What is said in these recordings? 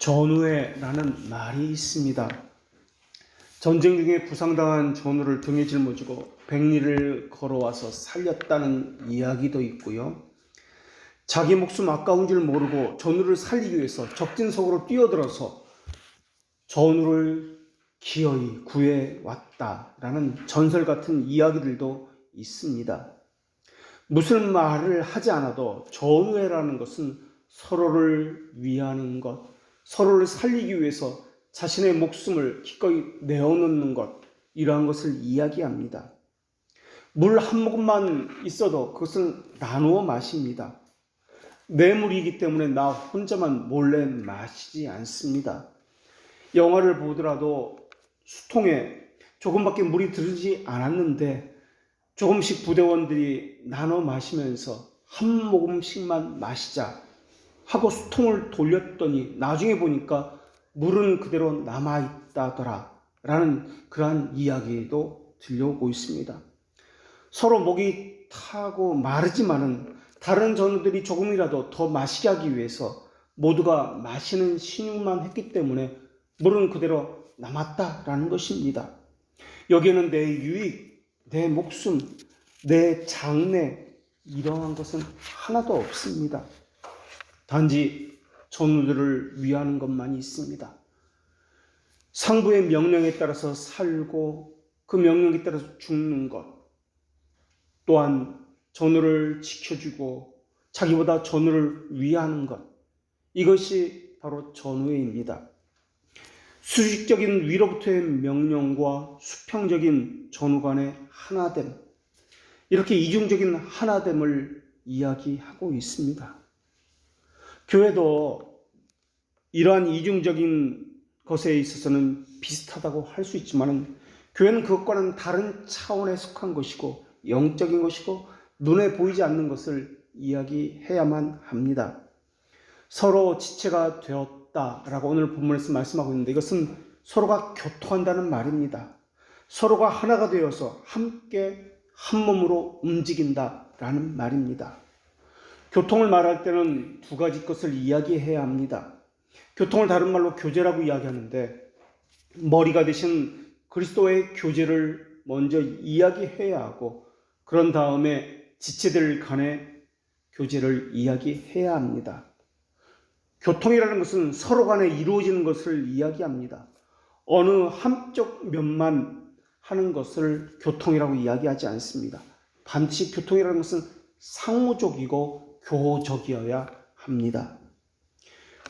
전우회라는 말이 있습니다. 전쟁 중에 부상당한 전우를 등에 짊어지고 백리를 걸어와서 살렸다는 이야기도 있고요. 자기 목숨 아까운 줄 모르고 전우를 살리기 위해서 적진석으로 뛰어들어서 전우를 기어이 구해왔다라는 전설 같은 이야기들도 있습니다. 무슨 말을 하지 않아도 전우회라는 것은 서로를 위하는 것, 서로를 살리기 위해서 자신의 목숨을 기꺼이 내어놓는 것, 이러한 것을 이야기합니다. 물 한 모금만 있어도 그것은 나누어 마십니다. 내 물이기 때문에 나 혼자만 몰래 마시지 않습니다. 영화를 보더라도 수통에 조금밖에 물이 들지 않았는데 조금씩 부대원들이 나눠 마시면서 한 모금씩만 마시자 하고 수통을 돌렸더니 나중에 보니까 물은 그대로 남아있다더라 라는 그러한 이야기도 들려오고 있습니다. 서로 목이 타고 마르지만은 다른 전우들이 조금이라도 더 마시게 하기 위해서 모두가 마시는 신용만 했기 때문에 물은 그대로 남았다라는 것입니다. 여기에는 내 유익, 내 목숨, 내 장래 이러한 것은 하나도 없습니다. 단지 전우들을 위하는 것만이 있습니다. 상부의 명령에 따라서 살고 그 명령에 따라서 죽는 것, 또한 전우를 지켜주고 자기보다 전우를 위하는 것, 이것이 바로 전우회입니다. 수직적인 위로부터의 명령과 수평적인 전우 간의 하나됨, 이렇게 이중적인 하나됨을 이야기하고 있습니다. 교회도 이러한 이중적인 것에 있어서는 비슷하다고 할 수 있지만 교회는 그것과는 다른 차원에 속한 것이고 영적인 것이고 눈에 보이지 않는 것을 이야기해야만 합니다. 서로 지체가 되었다라고 오늘 본문에서 말씀하고 있는데 이것은 서로가 교통한다는 말입니다. 서로가 하나가 되어서 함께 한 몸으로 움직인다라는 말입니다. 교통을 말할 때는 두 가지 것을 이야기해야 합니다. 교통을 다른 말로 교제라고 이야기하는데 머리가 되신 그리스도의 교제를 먼저 이야기해야 하고 그런 다음에 지체들 간의 교제를 이야기해야 합니다. 교통이라는 것은 서로 간에 이루어지는 것을 이야기합니다. 어느 한쪽 면만 하는 것을 교통이라고 이야기하지 않습니다. 반드시 교통이라는 것은 상호적이고 교적이어야 합니다.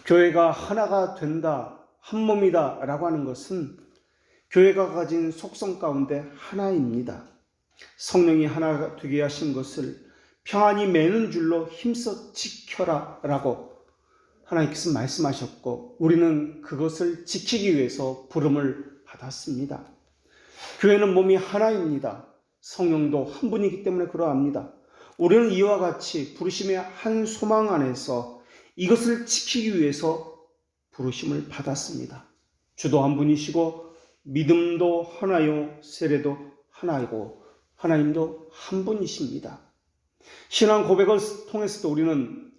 교회가 하나가 된다, 한 몸이다 라고 하는 것은 교회가 가진 속성 가운데 하나입니다. 성령이 하나가 되게 하신 것을 평안히 매는 줄로 힘써 지켜라 라고 하나님께서 말씀하셨고 우리는 그것을 지키기 위해서 부름을 받았습니다. 교회는 몸이 하나입니다. 성령도 한 분이기 때문에 그러합니다. 우리는 이와 같이 부르심의 한 소망 안에서 이것을 지키기 위해서 부르심을 받았습니다. 주도 한 분이시고 믿음도 하나요, 세례도 하나이고 하나님도 한 분이십니다. 신앙 고백을 통해서도 우리는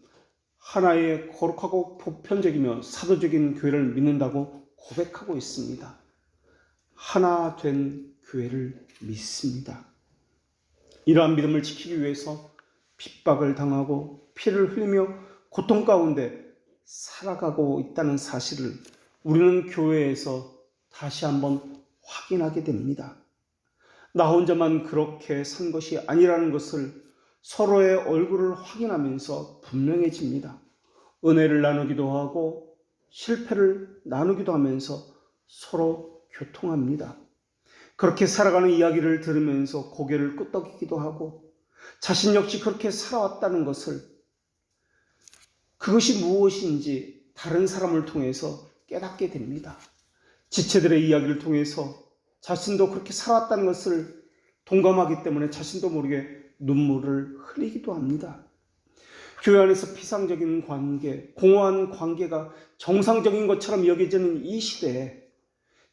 하나의 거룩하고 보편적이며 사도적인 교회를 믿는다고 고백하고 있습니다. 하나 된 교회를 믿습니다. 이러한 믿음을 지키기 위해서 핍박을 당하고 피를 흘리며 고통 가운데 살아가고 있다는 사실을 우리는 교회에서 다시 한번 확인하게 됩니다. 나 혼자만 그렇게 산 것이 아니라는 것을 서로의 얼굴을 확인하면서 분명해집니다. 은혜를 나누기도 하고 실패를 나누기도 하면서 서로 교통합니다. 그렇게 살아가는 이야기를 들으면서 고개를 끄덕이기도 하고 자신 역시 그렇게 살아왔다는 것을 그것이 무엇인지 다른 사람을 통해서 깨닫게 됩니다. 지체들의 이야기를 통해서 자신도 그렇게 살아왔다는 것을 동감하기 때문에 자신도 모르게 눈물을 흘리기도 합니다. 교회 안에서 피상적인 관계, 공허한 관계가 정상적인 것처럼 여겨지는 이 시대에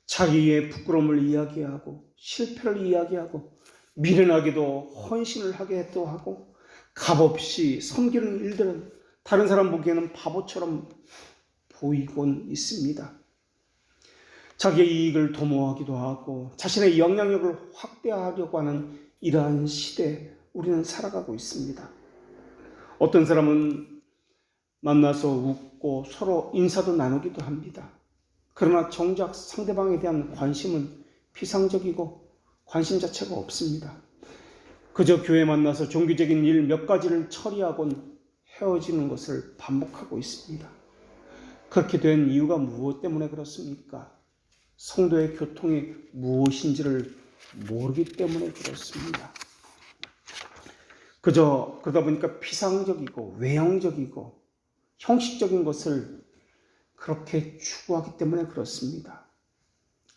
자기의 부끄러움을 이야기하고 실패를 이야기하고 미련하게도 헌신을 하게도 하고 값없이 섬기는 일들은 다른 사람 보기에는 바보처럼 보이곤 있습니다. 자기의 이익을 도모하기도 하고 자신의 영향력을 확대하려고 하는 이러한 시대에 우리는 살아가고 있습니다. 어떤 사람은 만나서 웃고 서로 인사도 나누기도 합니다. 그러나 정작 상대방에 대한 관심은 피상적이고 관심 자체가 없습니다. 그저 교회 만나서 종교적인 일 몇 가지를 처리하곤 헤어지는 것을 반복하고 있습니다. 그렇게 된 이유가 무엇 때문에 그렇습니까? 성도의 교통이 무엇인지를 모르기 때문에 그렇습니다. 그저 그러다 보니까 피상적이고 외형적이고 형식적인 것을 그렇게 추구하기 때문에 그렇습니다.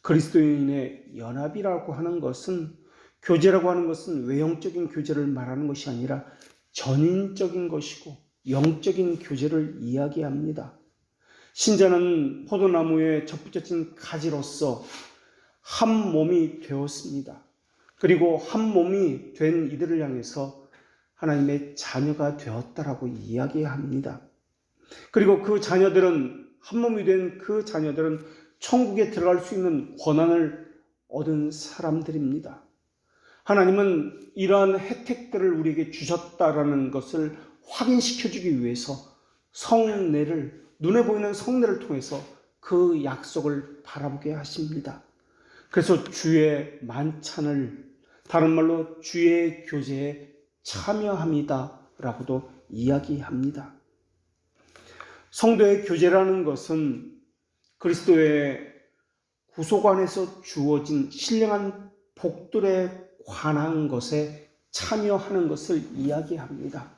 그리스도인의 연합이라고 하는 것은, 교제라고 하는 것은 외형적인 교제를 말하는 것이 아니라 전인적인 것이고 영적인 교제를 이야기합니다. 신자는 포도나무에 접붙여진 가지로서 한 몸이 되었습니다. 그리고 한 몸이 된 이들을 향해서 하나님의 자녀가 되었다라고 이야기합니다. 그리고 그 자녀들은, 한 몸이 된 그 자녀들은 천국에 들어갈 수 있는 권한을 얻은 사람들입니다. 하나님은 이러한 혜택들을 우리에게 주셨다라는 것을 확인시켜주기 위해서 성례를, 눈에 보이는 성례를 통해서 그 약속을 바라보게 하십니다. 그래서 주의 만찬을, 다른 말로 주의 교제에 참여합니다 라고도 이야기합니다. 성도의 교제라는 것은 그리스도의 구속 안에서 주어진 신령한 복들에 관한 것에 참여하는 것을 이야기합니다.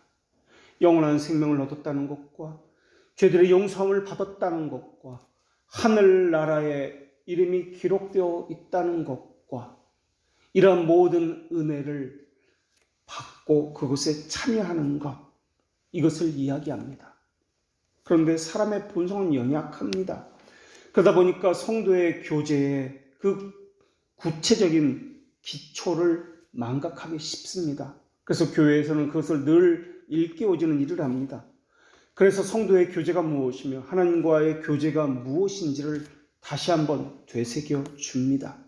영원한 생명을 얻었다는 것과 죄들의 용서함을 받았다는 것과 하늘나라에 이름이 기록되어 있다는 것과 이러한 모든 은혜를 받고 그것에 참여하는 것, 이것을 이야기합니다. 그런데 사람의 본성은 연약합니다. 그러다 보니까 성도의 교제에 그 구체적인 기초를 망각하기 쉽습니다. 그래서 교회에서는 그것을 늘 일깨워주는 일을 합니다. 그래서 성도의 교제가 무엇이며 하나님과의 교제가 무엇인지를 다시 한번 되새겨 줍니다.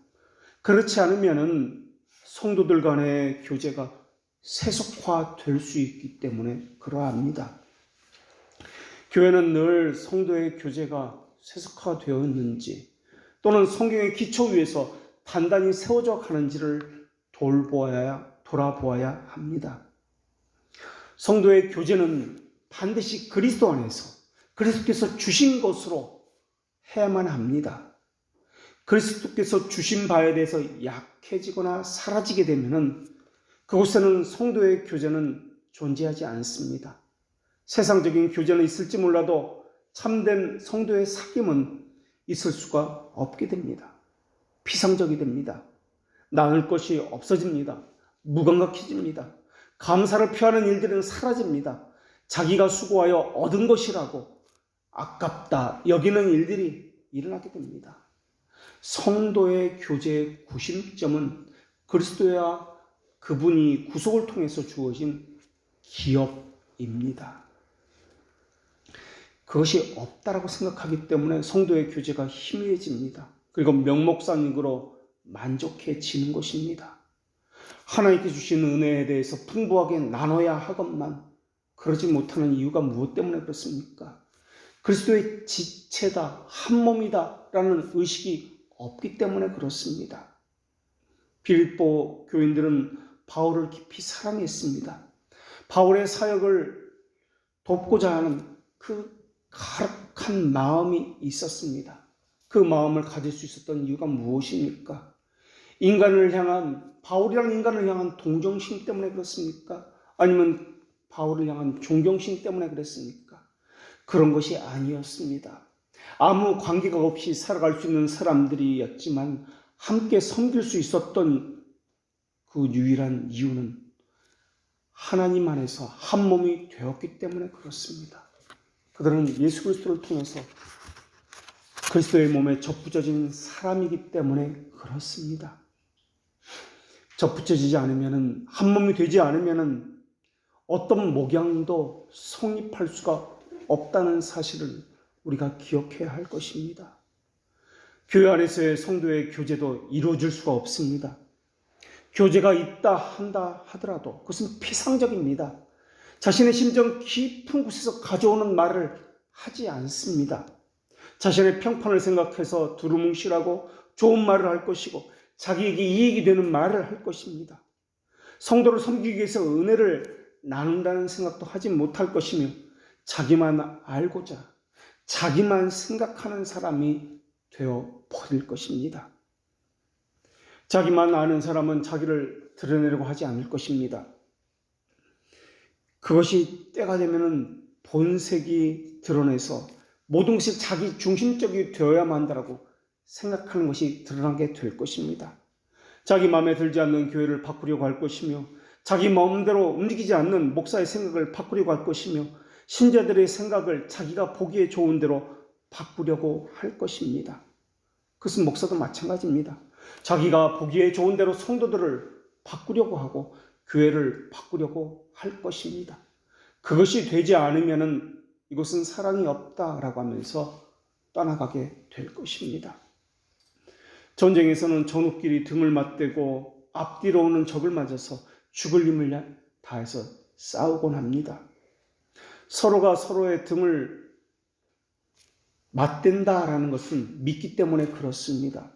그렇지 않으면 성도들 간의 교제가 세속화될 수 있기 때문에 그러합니다. 교회는 늘 성도의 교제가 세속화되었는지 또는 성경의 기초 위에서 단단히 세워져 가는지를 돌아보아야 합니다. 성도의 교제는 반드시 그리스도 안에서 그리스도께서 주신 것으로 해야만 합니다. 그리스도께서 주신 바에 대해서 약해지거나 사라지게 되면 그곳에는 성도의 교제는 존재하지 않습니다. 세상적인 교제는 있을지 몰라도 참된 성도의 사귐은 있을 수가 없게 됩니다. 피상적이 됩니다. 나눌 것이 없어집니다. 무감각해집니다. 감사를 표하는 일들은 사라집니다. 자기가 수고하여 얻은 것이라고 아깝다 여기는 일들이 일어나게 됩니다. 성도의 교제의 구심점은 그리스도와 그분이 구속을 통해서 주어진 기업입니다. 그것이 없다라고 생각하기 때문에 성도의 교제가 희미해집니다. 그리고 명목상으로 만족해지는 것입니다. 하나님께 주신 은혜에 대해서 풍부하게 나눠야 하건만 그러지 못하는 이유가 무엇 때문에 그렇습니까? 그리스도의 지체다, 한 몸이다 라는 의식이 없기 때문에 그렇습니다. 빌립보 교인들은 바울을 깊이 사랑했습니다. 바울의 사역을 돕고자 하는 그 가득한 마음이 있었습니다. 그 마음을 가질 수 있었던 이유가 무엇입니까? 바울이라는 인간을 향한 동정심 때문에 그렇습니까? 아니면 바울을 향한 존경심 때문에 그랬습니까? 그런 것이 아니었습니다. 아무 관계가 없이 살아갈 수 있는 사람들이었지만 함께 섬길 수 있었던 그 유일한 이유는 하나님 안에서 한 몸이 되었기 때문에 그렇습니다. 그들은 예수 그리스도를 통해서 그리스도의 몸에 접붙여진 사람이기 때문에 그렇습니다. 접붙여지지 않으면, 한 몸이 되지 않으면 어떤 목양도 성립할 수가 없다는 사실을 우리가 기억해야 할 것입니다. 교회 안에서의 성도의 교제도 이루어질 수가 없습니다. 교제가 있다 한다 하더라도 그것은 피상적입니다. 자신의 심정 깊은 곳에서 가져오는 말을 하지 않습니다. 자신의 평판을 생각해서 두루뭉실하고 좋은 말을 할 것이고 자기에게 이익이 되는 말을 할 것입니다. 성도를 섬기기 위해서 은혜를 나눈다는 생각도 하지 못할 것이며 자기만 알고자 자기만 생각하는 사람이 되어 버릴 것입니다. 자기만 아는 사람은 자기를 드러내려고 하지 않을 것입니다. 그것이 때가 되면 본색이 드러내서 모든 것이 자기 중심적이 되어야만 한다고 생각하는 것이 드러나게 될 것입니다. 자기 마음에 들지 않는 교회를 바꾸려고 할 것이며 자기 마음대로 움직이지 않는 목사의 생각을 바꾸려고 할 것이며 신자들의 생각을 자기가 보기에 좋은 대로 바꾸려고 할 것입니다. 그것은 목사도 마찬가지입니다. 자기가 보기에 좋은 대로 성도들을 바꾸려고 하고 교회를 바꾸려고 할 것입니다. 그것이 되지 않으면 이것은 사랑이 없다라고 하면서 떠나가게 될 것입니다. 전쟁에서는 전우끼리 등을 맞대고 앞뒤로 오는 적을 맞아서 죽을 힘을 다해서 싸우곤 합니다. 서로가 서로의 등을 맞댄다라는 것은 믿기 때문에 그렇습니다.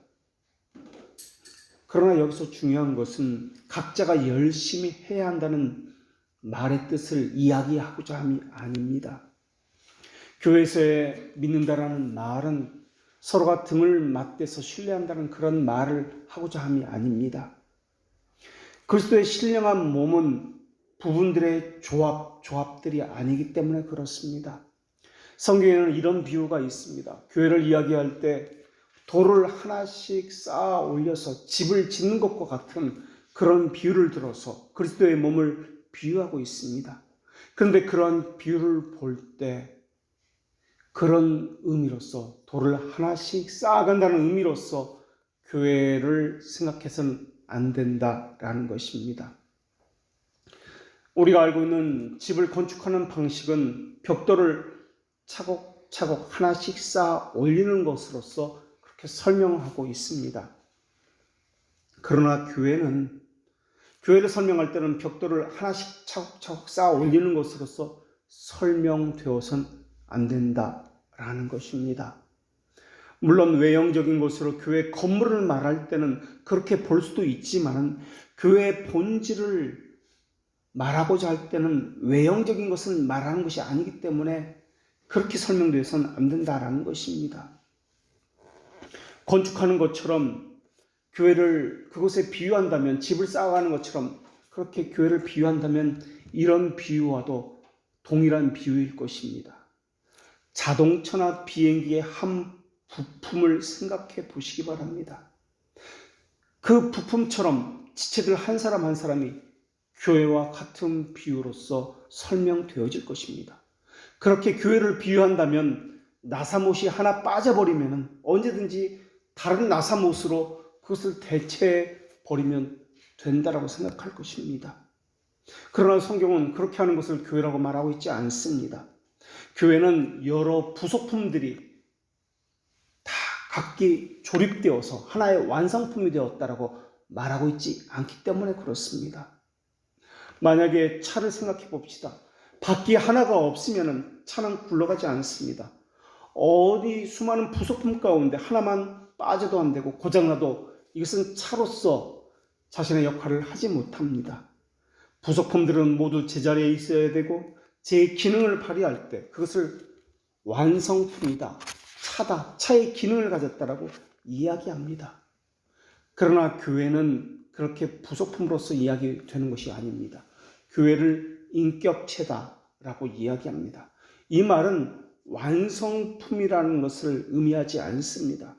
그러나 여기서 중요한 것은 각자가 열심히 해야 한다는 말의 뜻을 이야기하고자 함이 아닙니다. 교회에서의 믿는다라는 말은 서로가 등을 맞대서 신뢰한다는 그런 말을 하고자 함이 아닙니다. 그리스도의 신령한 몸은 부분들의 조합들이 아니기 때문에 그렇습니다. 성경에는 이런 비유가 있습니다. 교회를 이야기할 때 돌을 하나씩 쌓아 올려서 집을 짓는 것과 같은 그런 비유를 들어서 그리스도의 몸을 비유하고 있습니다. 그런데 그런 비유를 볼 때 그런 의미로서 돌을 하나씩 쌓아간다는 의미로서 교회를 생각해서는 안 된다라는 것입니다. 우리가 알고 있는 집을 건축하는 방식은 벽돌을 차곡차곡 하나씩 쌓아 올리는 것으로서 그렇게 설명하고 있습니다. 그러나 교회를 설명할 때는 벽돌을 하나씩 차곡차곡 쌓아 올리는 것으로서 설명되어서는 안 된다라는 것입니다. 물론 외형적인 것으로 교회 건물을 말할 때는 그렇게 볼 수도 있지만 교회의 본질을 말하고자 할 때는 외형적인 것을 말하는 것이 아니기 때문에 그렇게 설명되어서는 안 된다라는 것입니다. 건축하는 것처럼 교회를 그곳에 비유한다면 집을 쌓아가는 것처럼 그렇게 교회를 비유한다면 이런 비유와도 동일한 비유일 것입니다. 자동차나 비행기의 한 부품을 생각해 보시기 바랍니다. 그 부품처럼 지체들 한 사람 한 사람이 교회와 같은 비유로서 설명되어질 것입니다. 그렇게 교회를 비유한다면 나사못이 하나 빠져버리면 언제든지 다른 나사못으로 그것을 대체해 버리면 된다라고 생각할 것입니다. 그러나 성경은 그렇게 하는 것을 교회라고 말하고 있지 않습니다. 교회는 여러 부속품들이 다 각기 조립되어서 하나의 완성품이 되었다라고 말하고 있지 않기 때문에 그렇습니다. 만약에 차를 생각해 봅시다. 바퀴 하나가 없으면 차는 굴러가지 않습니다. 어디 수많은 부속품 가운데 하나만 빠져도 안 되고 고장나도 이것은 차로서 자신의 역할을 하지 못합니다. 부속품들은 모두 제자리에 있어야 되고 제 기능을 발휘할 때 그것을 완성품이다, 차다, 차의 기능을 가졌다라고 이야기합니다. 그러나 교회는 그렇게 부속품으로서 이야기되는 것이 아닙니다. 교회를 인격체다라고 이야기합니다. 이 말은 완성품이라는 것을 의미하지 않습니다.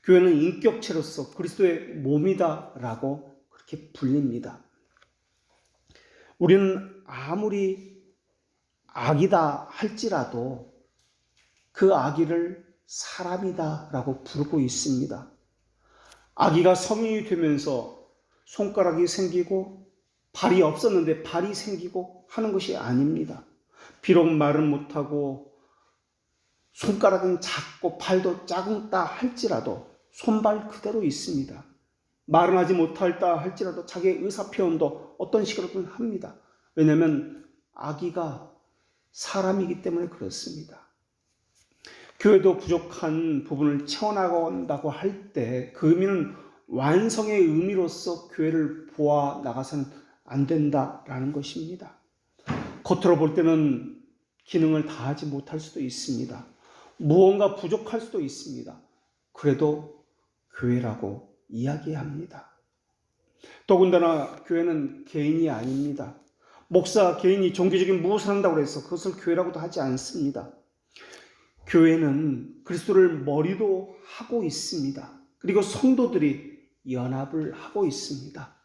교회는 인격체로서 그리스도의 몸이다라고 그렇게 불립니다. 우리는 아무리 아기다 할지라도 그 아기를 사람이다라고 부르고 있습니다. 아기가 성인이 되면서 손가락이 생기고 발이 없었는데 발이 생기고 하는 것이 아닙니다. 비록 말은 못하고 손가락은 작고 발도 작다 할지라도 손발 그대로 있습니다. 말은 하지 못할다 할지라도 자기의 의사 표현도 어떤 식으로든 합니다. 왜냐하면 아기가 사람이기 때문에 그렇습니다. 교회도 부족한 부분을 채워나간다고 할 때 그 의미는 완성의 의미로서 교회를 보아 나가서는 안 된다라는 것입니다. 겉으로 볼 때는 기능을 다하지 못할 수도 있습니다. 무언가 부족할 수도 있습니다. 그래도 교회라고 이야기합니다. 더군다나 교회는 개인이 아닙니다. 목사 개인이 종교적인 무엇을 한다고 해서 그것을 교회라고도 하지 않습니다. 교회는 그리스도를 머리로 하고 있습니다. 그리고 성도들이 연합을 하고 있습니다.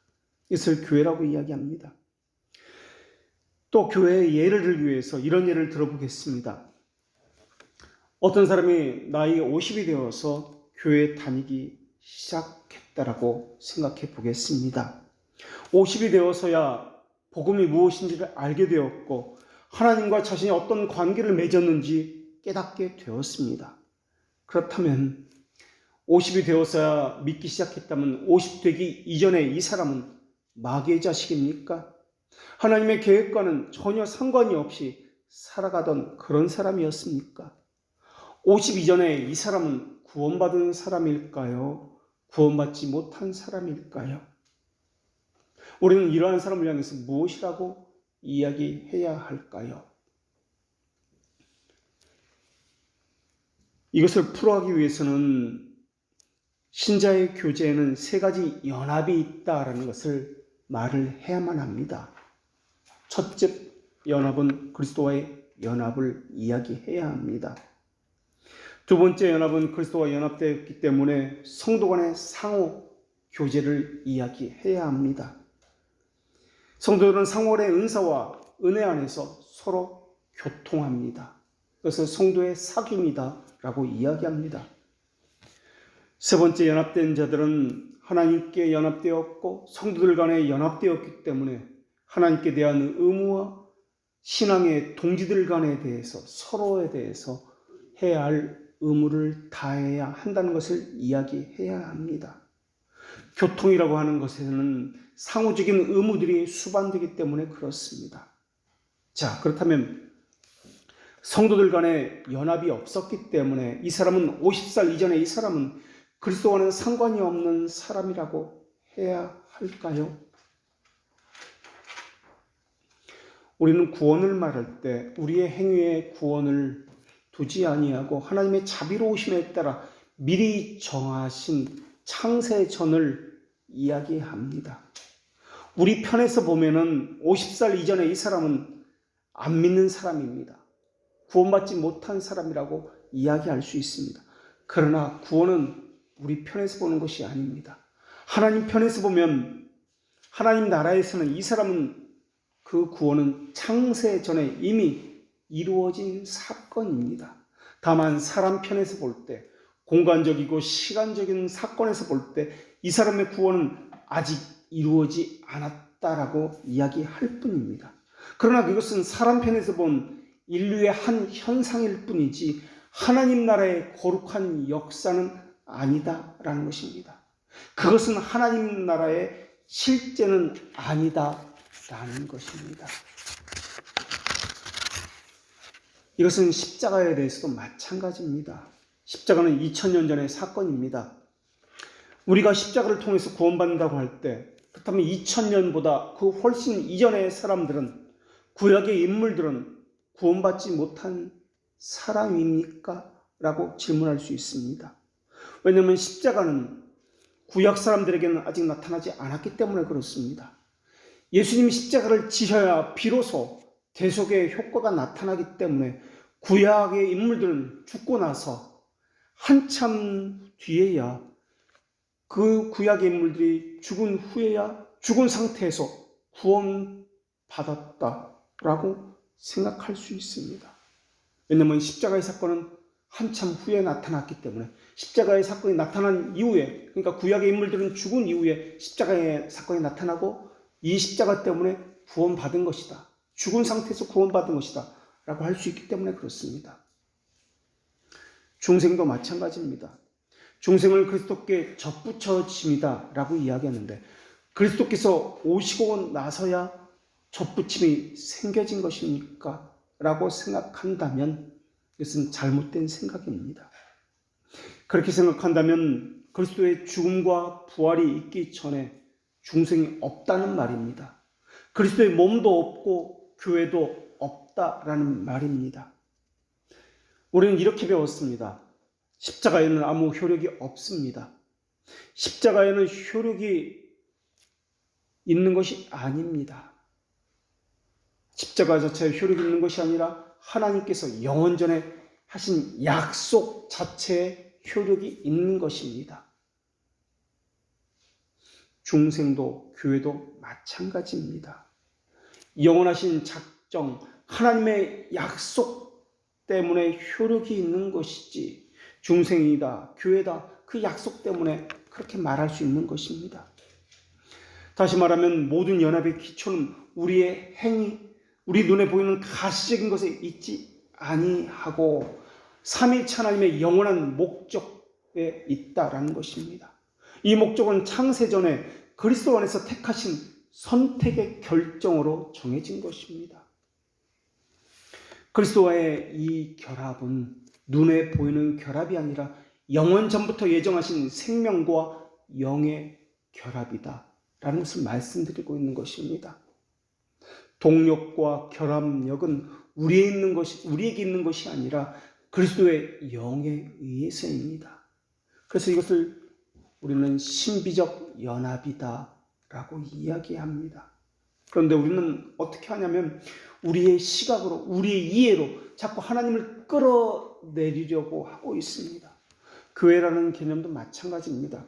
이것을 교회라고 이야기합니다. 또 교회의 예를 들기 위해서 이런 예를 들어보겠습니다. 어떤 사람이 나이 50이 되어서 교회에 다니기 시작했다라고 생각해 보겠습니다. 50이 되어서야 복음이 무엇인지를 알게 되었고 하나님과 자신이 어떤 관계를 맺었는지 깨닫게 되었습니다. 그렇다면 50이 되어서야 믿기 시작했다면 50 되기 이전에 이 사람은 마귀의 자식입니까? 하나님의 계획과는 전혀 상관이 없이 살아가던 그런 사람이었습니까? 50 이전에 이 사람은 구원받은 사람일까요? 구원받지 못한 사람일까요? 우리는 이러한 사람을 향해서 무엇이라고 이야기해야 할까요? 이것을 풀어가기 위해서는 신자의 교제에는 세 가지 연합이 있다라는 것을 말을 해야만 합니다. 첫째 연합은 그리스도와의 연합을 이야기해야 합니다. 두 번째 연합은 그리스도와 연합되었기 때문에 성도 간의 상호 교제를 이야기해야 합니다. 성도들은 상호의 은사와 은혜 안에서 서로 교통합니다. 그것을 성도의 사귐이다 라고 이야기합니다. 세 번째 연합된 자들은 하나님께 연합되었고 성도들 간에 연합되었기 때문에 하나님께 대한 의무와 신앙의 동지들 간에 대해서 서로에 대해서 해야 할 의무를 다해야 한다는 것을 이야기해야 합니다. 교통이라고 하는 것에는 상호적인 의무들이 수반되기 때문에 그렇습니다. 자, 그렇다면 성도들 간에 연합이 없었기 때문에 이 사람은 50살 이전에 이 사람은 그리스도와는 상관이 없는 사람이라고 해야 할까요? 우리는 구원을 말할 때 우리의 행위에 구원을 두지 아니하고 하나님의 자비로우심에 따라 미리 정하신 창세전을 이야기합니다. 우리 편에서 보면은 50살 이전에 이 사람은 안 믿는 사람입니다. 구원받지 못한 사람이라고 이야기할 수 있습니다. 그러나 구원은 우리 편에서 보는 것이 아닙니다. 하나님 편에서 보면 하나님 나라에서는 이 사람은 그 구원은 창세 전에 이미 이루어진 사건입니다. 다만 사람 편에서 볼 때 공간적이고 시간적인 사건에서 볼 때 이 사람의 구원은 아직 이루어지지 않았다라고 이야기할 뿐입니다. 그러나 그것은 사람 편에서 본 인류의 한 현상일 뿐이지 하나님 나라의 거룩한 역사는 아니다라는 것입니다. 그것은 하나님 나라의 실제는 아니다라는 것입니다. 이것은 십자가에 대해서도 마찬가지입니다. 십자가는 2000년 전의 사건입니다. 우리가 십자가를 통해서 구원받는다고 할 때 그렇다면 2000년보다 그 훨씬 이전의 사람들은 구약의 인물들은 구원받지 못한 사람입니까? 라고 질문할 수 있습니다. 왜냐하면 십자가는 구약 사람들에게는 아직 나타나지 않았기 때문에 그렇습니다. 예수님이 십자가를 지셔야 비로소 대속의 효과가 나타나기 때문에 구약의 인물들은 죽고 나서 한참 뒤에야 그 구약의 인물들이 죽은 후에야 죽은 상태에서 구원받았다라고 생각할 수 있습니다. 왜냐하면 십자가의 사건은 한참 후에 나타났기 때문에 십자가의 사건이 나타난 이후에 그러니까 구약의 인물들은 죽은 이후에 십자가의 사건이 나타나고 이 십자가 때문에 구원받은 것이다. 죽은 상태에서 구원받은 것이다 라고 할 수 있기 때문에 그렇습니다. 중생도 마찬가지입니다. 중생을 그리스도께 접붙여짐이다 라고 이야기하는데, 그리스도께서 오시고 나서야 접붙임이 생겨진 것입니까? 라고 생각한다면 이것은 잘못된 생각입니다. 그렇게 생각한다면 그리스도의 죽음과 부활이 있기 전에 중생이 없다는 말입니다. 그리스도의 몸도 없고 교회도 없다라는 말입니다. 우리는 이렇게 배웠습니다. 십자가에는 아무 효력이 없습니다. 십자가에는 효력이 있는 것이 아닙니다. 십자가 자체에 효력이 있는 것이 아니라 하나님께서 영원전에 하신 약속 자체에 효력이 있는 것입니다. 중생도 교회도 마찬가지입니다. 영원하신 작정, 하나님의 약속 때문에 효력이 있는 것이지, 중생이다, 교회다, 그 약속 때문에 그렇게 말할 수 있는 것입니다. 다시 말하면 모든 연합의 기초는 우리의 행위, 우리 눈에 보이는 가시적인 것에 있지 아니하고 삼위일체 하나님의 영원한 목적에 있다라는 것입니다. 이 목적은 창세전에 그리스도 안에서 택하신 선택의 결정으로 정해진 것입니다. 그리스도와의 이 결합은 눈에 보이는 결합이 아니라 영원 전부터 예정하신 생명과 영의 결합이다 라는 것을 말씀드리고 있는 것입니다. 동력과 결합력은 우리에게 있는 것이 아니라 그리스도의 영에 의해서입니다. 그래서 이것을 우리는 신비적 연합이다라고 이야기합니다. 그런데 우리는 어떻게 하냐면 우리의 시각으로, 우리의 이해로 자꾸 하나님을 끌어내리려고 하고 있습니다. 교회라는 개념도 마찬가지입니다.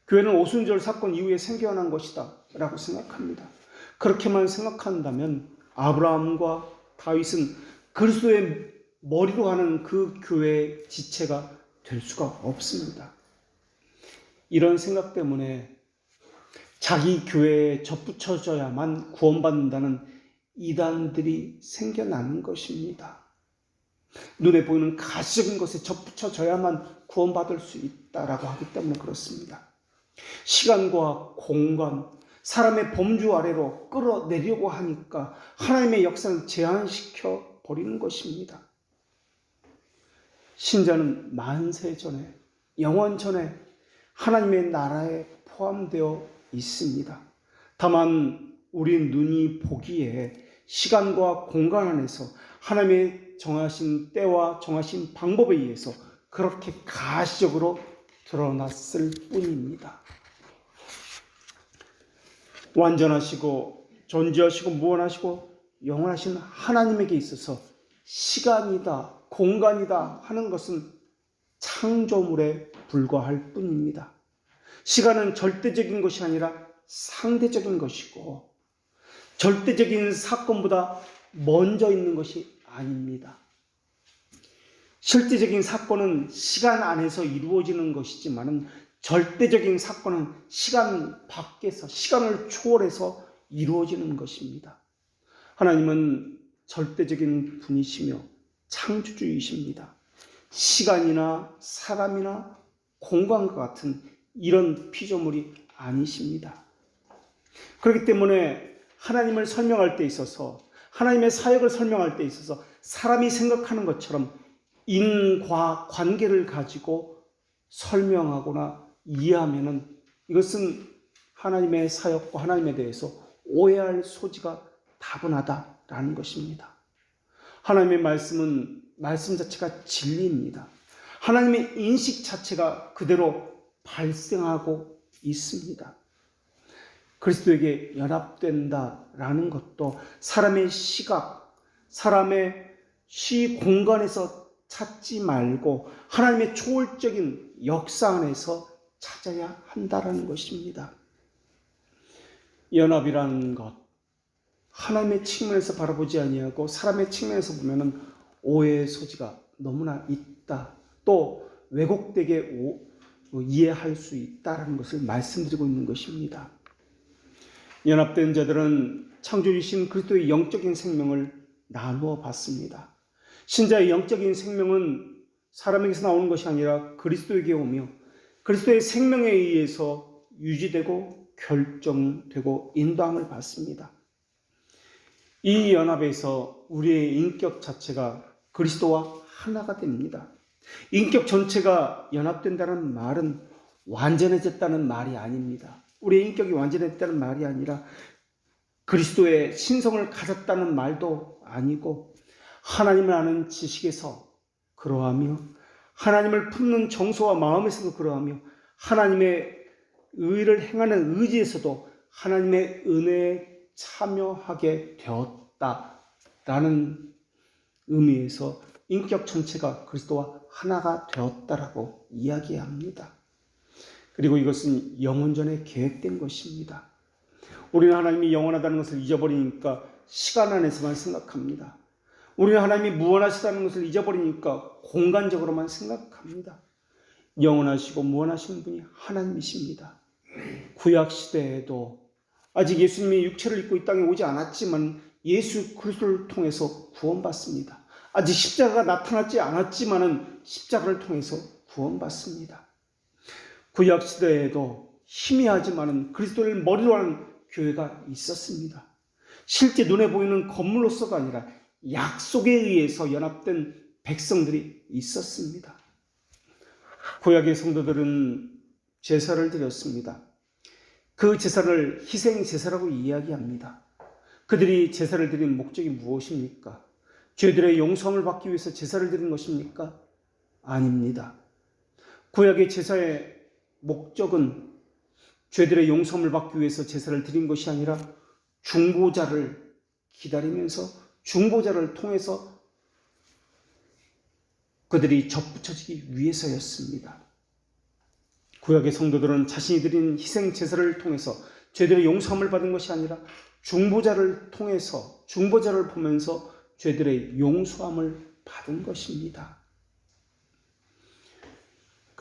교회는 오순절 사건 이후에 생겨난 것이다 라고 생각합니다. 그렇게만 생각한다면 아브라함과 다윗은 그리스도의 머리로 하는 그 교회의 지체가 될 수가 없습니다. 이런 생각 때문에 자기 교회에 접붙여져야만 구원받는다는 이단들이 생겨나는 것입니다. 눈에 보이는 가시적인 것에 접붙여져야만 구원받을 수 있다라고 하기 때문에 그렇습니다. 시간과 공간, 사람의 범주 아래로 끌어내려고 하니까 하나님의 역사는 제한시켜 버리는 것입니다. 신자는 만세 전에, 영원 전에 하나님의 나라에 포함되어 있습니다. 다만 우리 눈이 보기에 시간과 공간 안에서 하나님의 정하신 때와 정하신 방법에 의해서 그렇게 가시적으로 드러났을 뿐입니다. 완전하시고 존재하시고 무한하시고 영원하신 하나님에게 있어서 시간이다, 공간이다 하는 것은 창조물에 불과할 뿐입니다. 시간은 절대적인 것이 아니라 상대적인 것이고 절대적인 사건보다 먼저 있는 것이 아닙니다. 실제적인 사건은 시간 안에서 이루어지는 것이지만 절대적인 사건은 시간 밖에서, 시간을 초월해서 이루어지는 것입니다. 하나님은 절대적인 분이시며 창조주이십니다. 시간이나 사람이나 공간과 같은 이런 피조물이 아니십니다. 그렇기 때문에 하나님을 설명할 때 있어서, 하나님의 사역을 설명할 때 있어서 사람이 생각하는 것처럼 인과 관계를 가지고 설명하거나 이해하면은 이것은 하나님의 사역과 하나님에 대해서 오해할 소지가 다분하다라는 것입니다. 하나님의 말씀은 말씀 자체가 진리입니다. 하나님의 인식 자체가 그대로 발생하고 있습니다. 그리스도에게 연합된다라는 것도 사람의 시각, 사람의 시 공간에서 찾지 말고 하나님의 초월적인 역사 안에서 찾아야 한다라는 것입니다. 연합이라는 것, 하나님의 측면에서 바라보지 아니하고 사람의 측면에서 보면은 오해의 소지가 너무나 있다. 또 왜곡되게 이해할 수 있다라는 것을 말씀드리고 있는 것입니다. 연합된 자들은 창조주신 그리스도의 영적인 생명을 나누어 받습니다. 신자의 영적인 생명은 사람에게서 나오는 것이 아니라 그리스도에게 오며 그리스도의 생명에 의해서 유지되고 결정되고 인도함을 받습니다. 이 연합에서 우리의 인격 자체가 그리스도와 하나가 됩니다. 인격 전체가 연합된다는 말은 완전해졌다는 말이 아닙니다. 우리의 인격이 완전해졌다는 말이 아니라 그리스도의 신성을 가졌다는 말도 아니고 하나님을 아는 지식에서 그러하며 하나님을 품는 정서와 마음에서도 그러하며 하나님의 의를 행하는 의지에서도 하나님의 은혜에 참여하게 되었다라는 의미에서 인격 전체가 그리스도와 하나가 되었다라고 이야기합니다. 그리고 이것은 영원전에 계획된 것입니다. 우리는 하나님이 영원하다는 것을 잊어버리니까 시간 안에서만 생각합니다. 우리는 하나님이 무한하시다는 것을 잊어버리니까 공간적으로만 생각합니다. 영원하시고 무한하신 분이 하나님이십니다. 구약시대에도 아직 예수님이 육체를 입고 이 땅에 오지 않았지만 예수 그리스도를 통해서 구원받습니다. 아직 십자가가 나타나지 않았지만 십자가를 통해서 구원받습니다. 구약시대에도 희미하지만 그리스도를 머리로 하는 교회가 있었습니다. 실제 눈에 보이는 건물로서가 아니라 약속에 의해서 연합된 백성들이 있었습니다. 구약의 성도들은 제사를 드렸습니다. 그 제사를 희생 제사라고 이야기합니다. 그들이 제사를 드린 목적이 무엇입니까? 죄들의 용서함을 받기 위해서 제사를 드린 것입니까? 아닙니다. 구약의 제사의 목적은 죄들의 용서함을 받기 위해서 제사를 드린 것이 아니라 중보자를 기다리면서 중보자를 통해서 그들이 접붙여지기 위해서였습니다. 구약의 성도들은 자신이 드린 희생 제사를 통해서 죄들의 용서함을 받은 것이 아니라 중보자를 통해서 중보자를 보면서 죄들의 용서함을 받은 것입니다.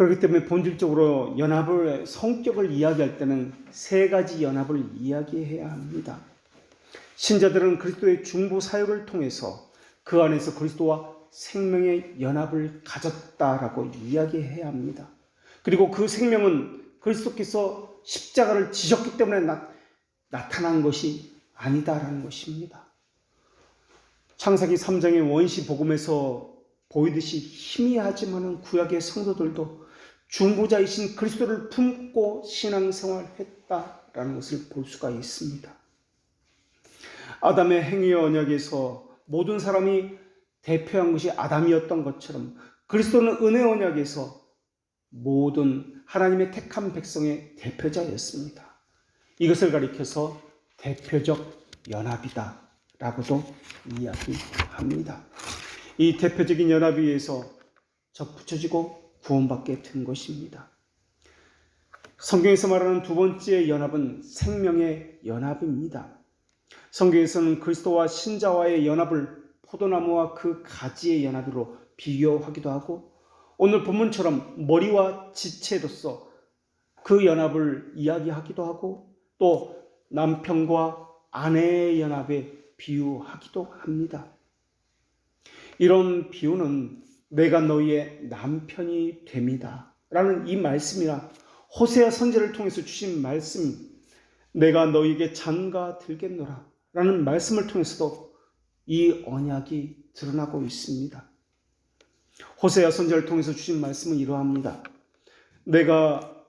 그렇기 때문에 본질적으로 연합의 성격을 이야기할 때는 세 가지 연합을 이야기해야 합니다. 신자들은 그리스도의 중보 사역을 통해서 그 안에서 그리스도와 생명의 연합을 가졌다라고 이야기해야 합니다. 그리고 그 생명은 그리스도께서 십자가를 지셨기 때문에 나타난 것이 아니다라는 것입니다. 창세기 3장의 원시 복음에서 보이듯이 희미하지만 구약의 성도들도 중보자이신 그리스도를 품고 신앙생활했다라는 것을 볼 수가 있습니다. 아담의 행위의 언약에서 모든 사람이 대표한 것이 아담이었던 것처럼 그리스도는 은혜 언약에서 모든 하나님의 택한 백성의 대표자였습니다. 이것을 가리켜서 대표적 연합이다 라고도 이야기합니다. 이 대표적인 연합에 의해서 접붙여지고 구원받게 된 것입니다. 성경에서 말하는 두 번째 연합은 생명의 연합입니다. 성경에서는 그리스도와 신자와의 연합을 포도나무와 그 가지의 연합으로 비교하기도 하고 오늘 본문처럼 머리와 지체로서 그 연합을 이야기하기도 하고 또 남편과 아내의 연합에 비유하기도 합니다. 이런 비유는 내가 너희의 남편이 됩니다 라는 이 말씀이나 호세아 선지자를 통해서 주신 말씀, 내가 너희에게 장가 들겠노라 라는 말씀을 통해서도 이 언약이 드러나고 있습니다. 호세아 선지자를 통해서 주신 말씀은 이러합니다. 내가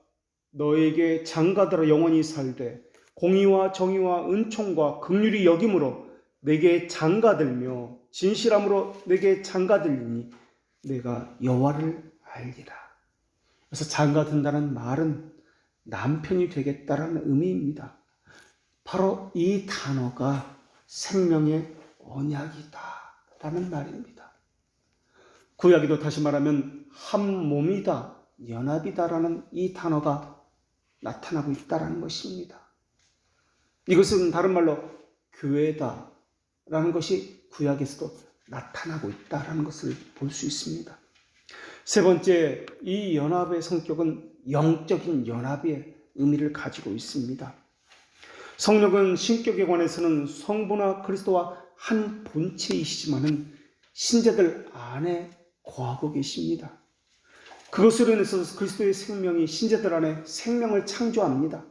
너에게 장가들어 영원히 살되 공의와 정의와 은총과 긍휼이 여김으로 내게 장가들며 진실함으로 내게 장가들리니 내가 여호와를 알리라. 그래서 장가든다는 말은 남편이 되겠다라는 의미입니다. 바로 이 단어가 생명의 언약이다라는 말입니다. 구약에도 다시 말하면 한 몸이다, 연합이다라는 이 단어가 나타나고 있다라는 것입니다. 이것은 다른 말로 교회다라는 것이 구약에서도 나타나고 있다라는 것을 볼 수 있습니다. 세 번째, 이 연합의 성격은 영적인 연합의 의미를 가지고 있습니다. 성령은 신격에 관해서는 성부나 그리스도와 한 본체이시지만은 신자들 안에 거하고 계십니다. 그것으로 인해서 그리스도의 생명이 신자들 안에 생명을 창조합니다.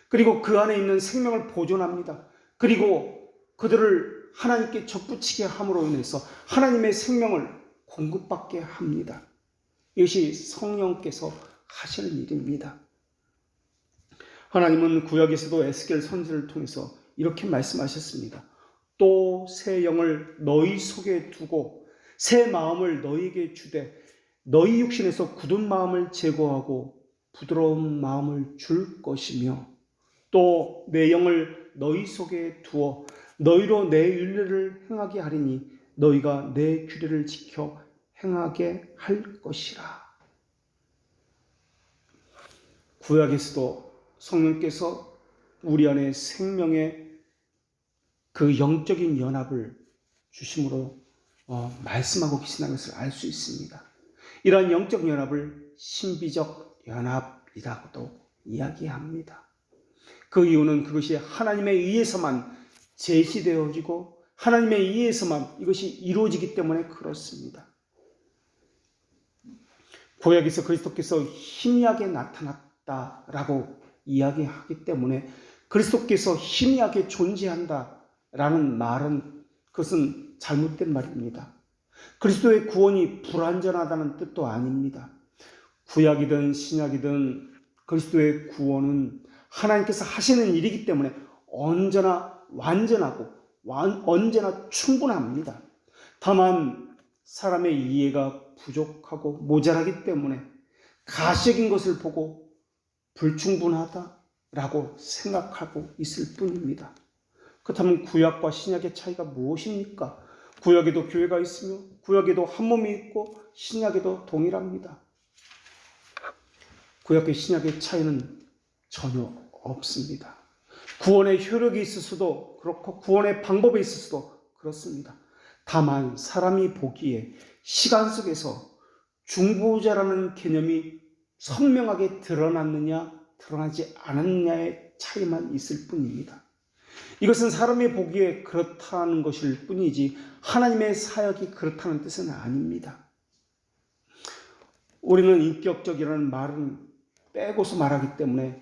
그리고 그 안에 있는 생명을 보존합니다. 그리고 그들을 하나님께 접붙이게 함으로 인해서 하나님의 생명을 공급받게 합니다. 이것이 성령께서 하시는 일입니다. 하나님은 구약에서도 에스겔 선지를 통해서 이렇게 말씀하셨습니다. 또 새 영을 너희 속에 두고 새 마음을 너희에게 주되 너희 육신에서 굳은 마음을 제거하고 부드러운 마음을 줄 것이며 또 내 영을 너희 속에 두어 너희로 내 윤례를 행하게 하리니 너희가 내 규례를 지켜 행하게 할 것이라. 구약에서도 성령께서 우리 안에 생명의 그 영적인 연합을 주심으로 말씀하고 계시다는 것을 알 수 있습니다. 이러한 영적 연합을 신비적 연합이라고도 이야기합니다. 그 이유는 그것이 하나님에 의해서만 제시되어지고 하나님에 의해서만 이것이 이루어지기 때문에 그렇습니다. 구약에서 그리스도께서 희미하게 나타났다라고 이야기하기 때문에 그리스도께서 희미하게 존재한다라는 말은 그것은 잘못된 말입니다. 그리스도의 구원이 불완전하다는 뜻도 아닙니다. 구약이든 신약이든 그리스도의 구원은 하나님께서 하시는 일이기 때문에 언제나 완전하고 언제나 충분합니다. 다만 사람의 이해가 부족하고 모자라기 때문에 가시적인 것을 보고 불충분하다라고 생각하고 있을 뿐입니다. 그렇다면 구약과 신약의 차이가 무엇입니까? 구약에도 교회가 있으며 구약에도 한 몸이 있고 신약에도 동일합니다. 구약과 신약의 차이는 전혀 없습니다. 구원의 효력이 있을 수도 그렇고 구원의 방법이 있을 수도 그렇습니다. 다만 사람이 보기에 시간 속에서 중보자라는 개념이 선명하게 드러났느냐 드러나지 않았느냐의 차이만 있을 뿐입니다. 이것은 사람이 보기에 그렇다는 것일 뿐이지 하나님의 사역이 그렇다는 뜻은 아닙니다. 우리는 인격적이라는 말은 빼고서 말하기 때문에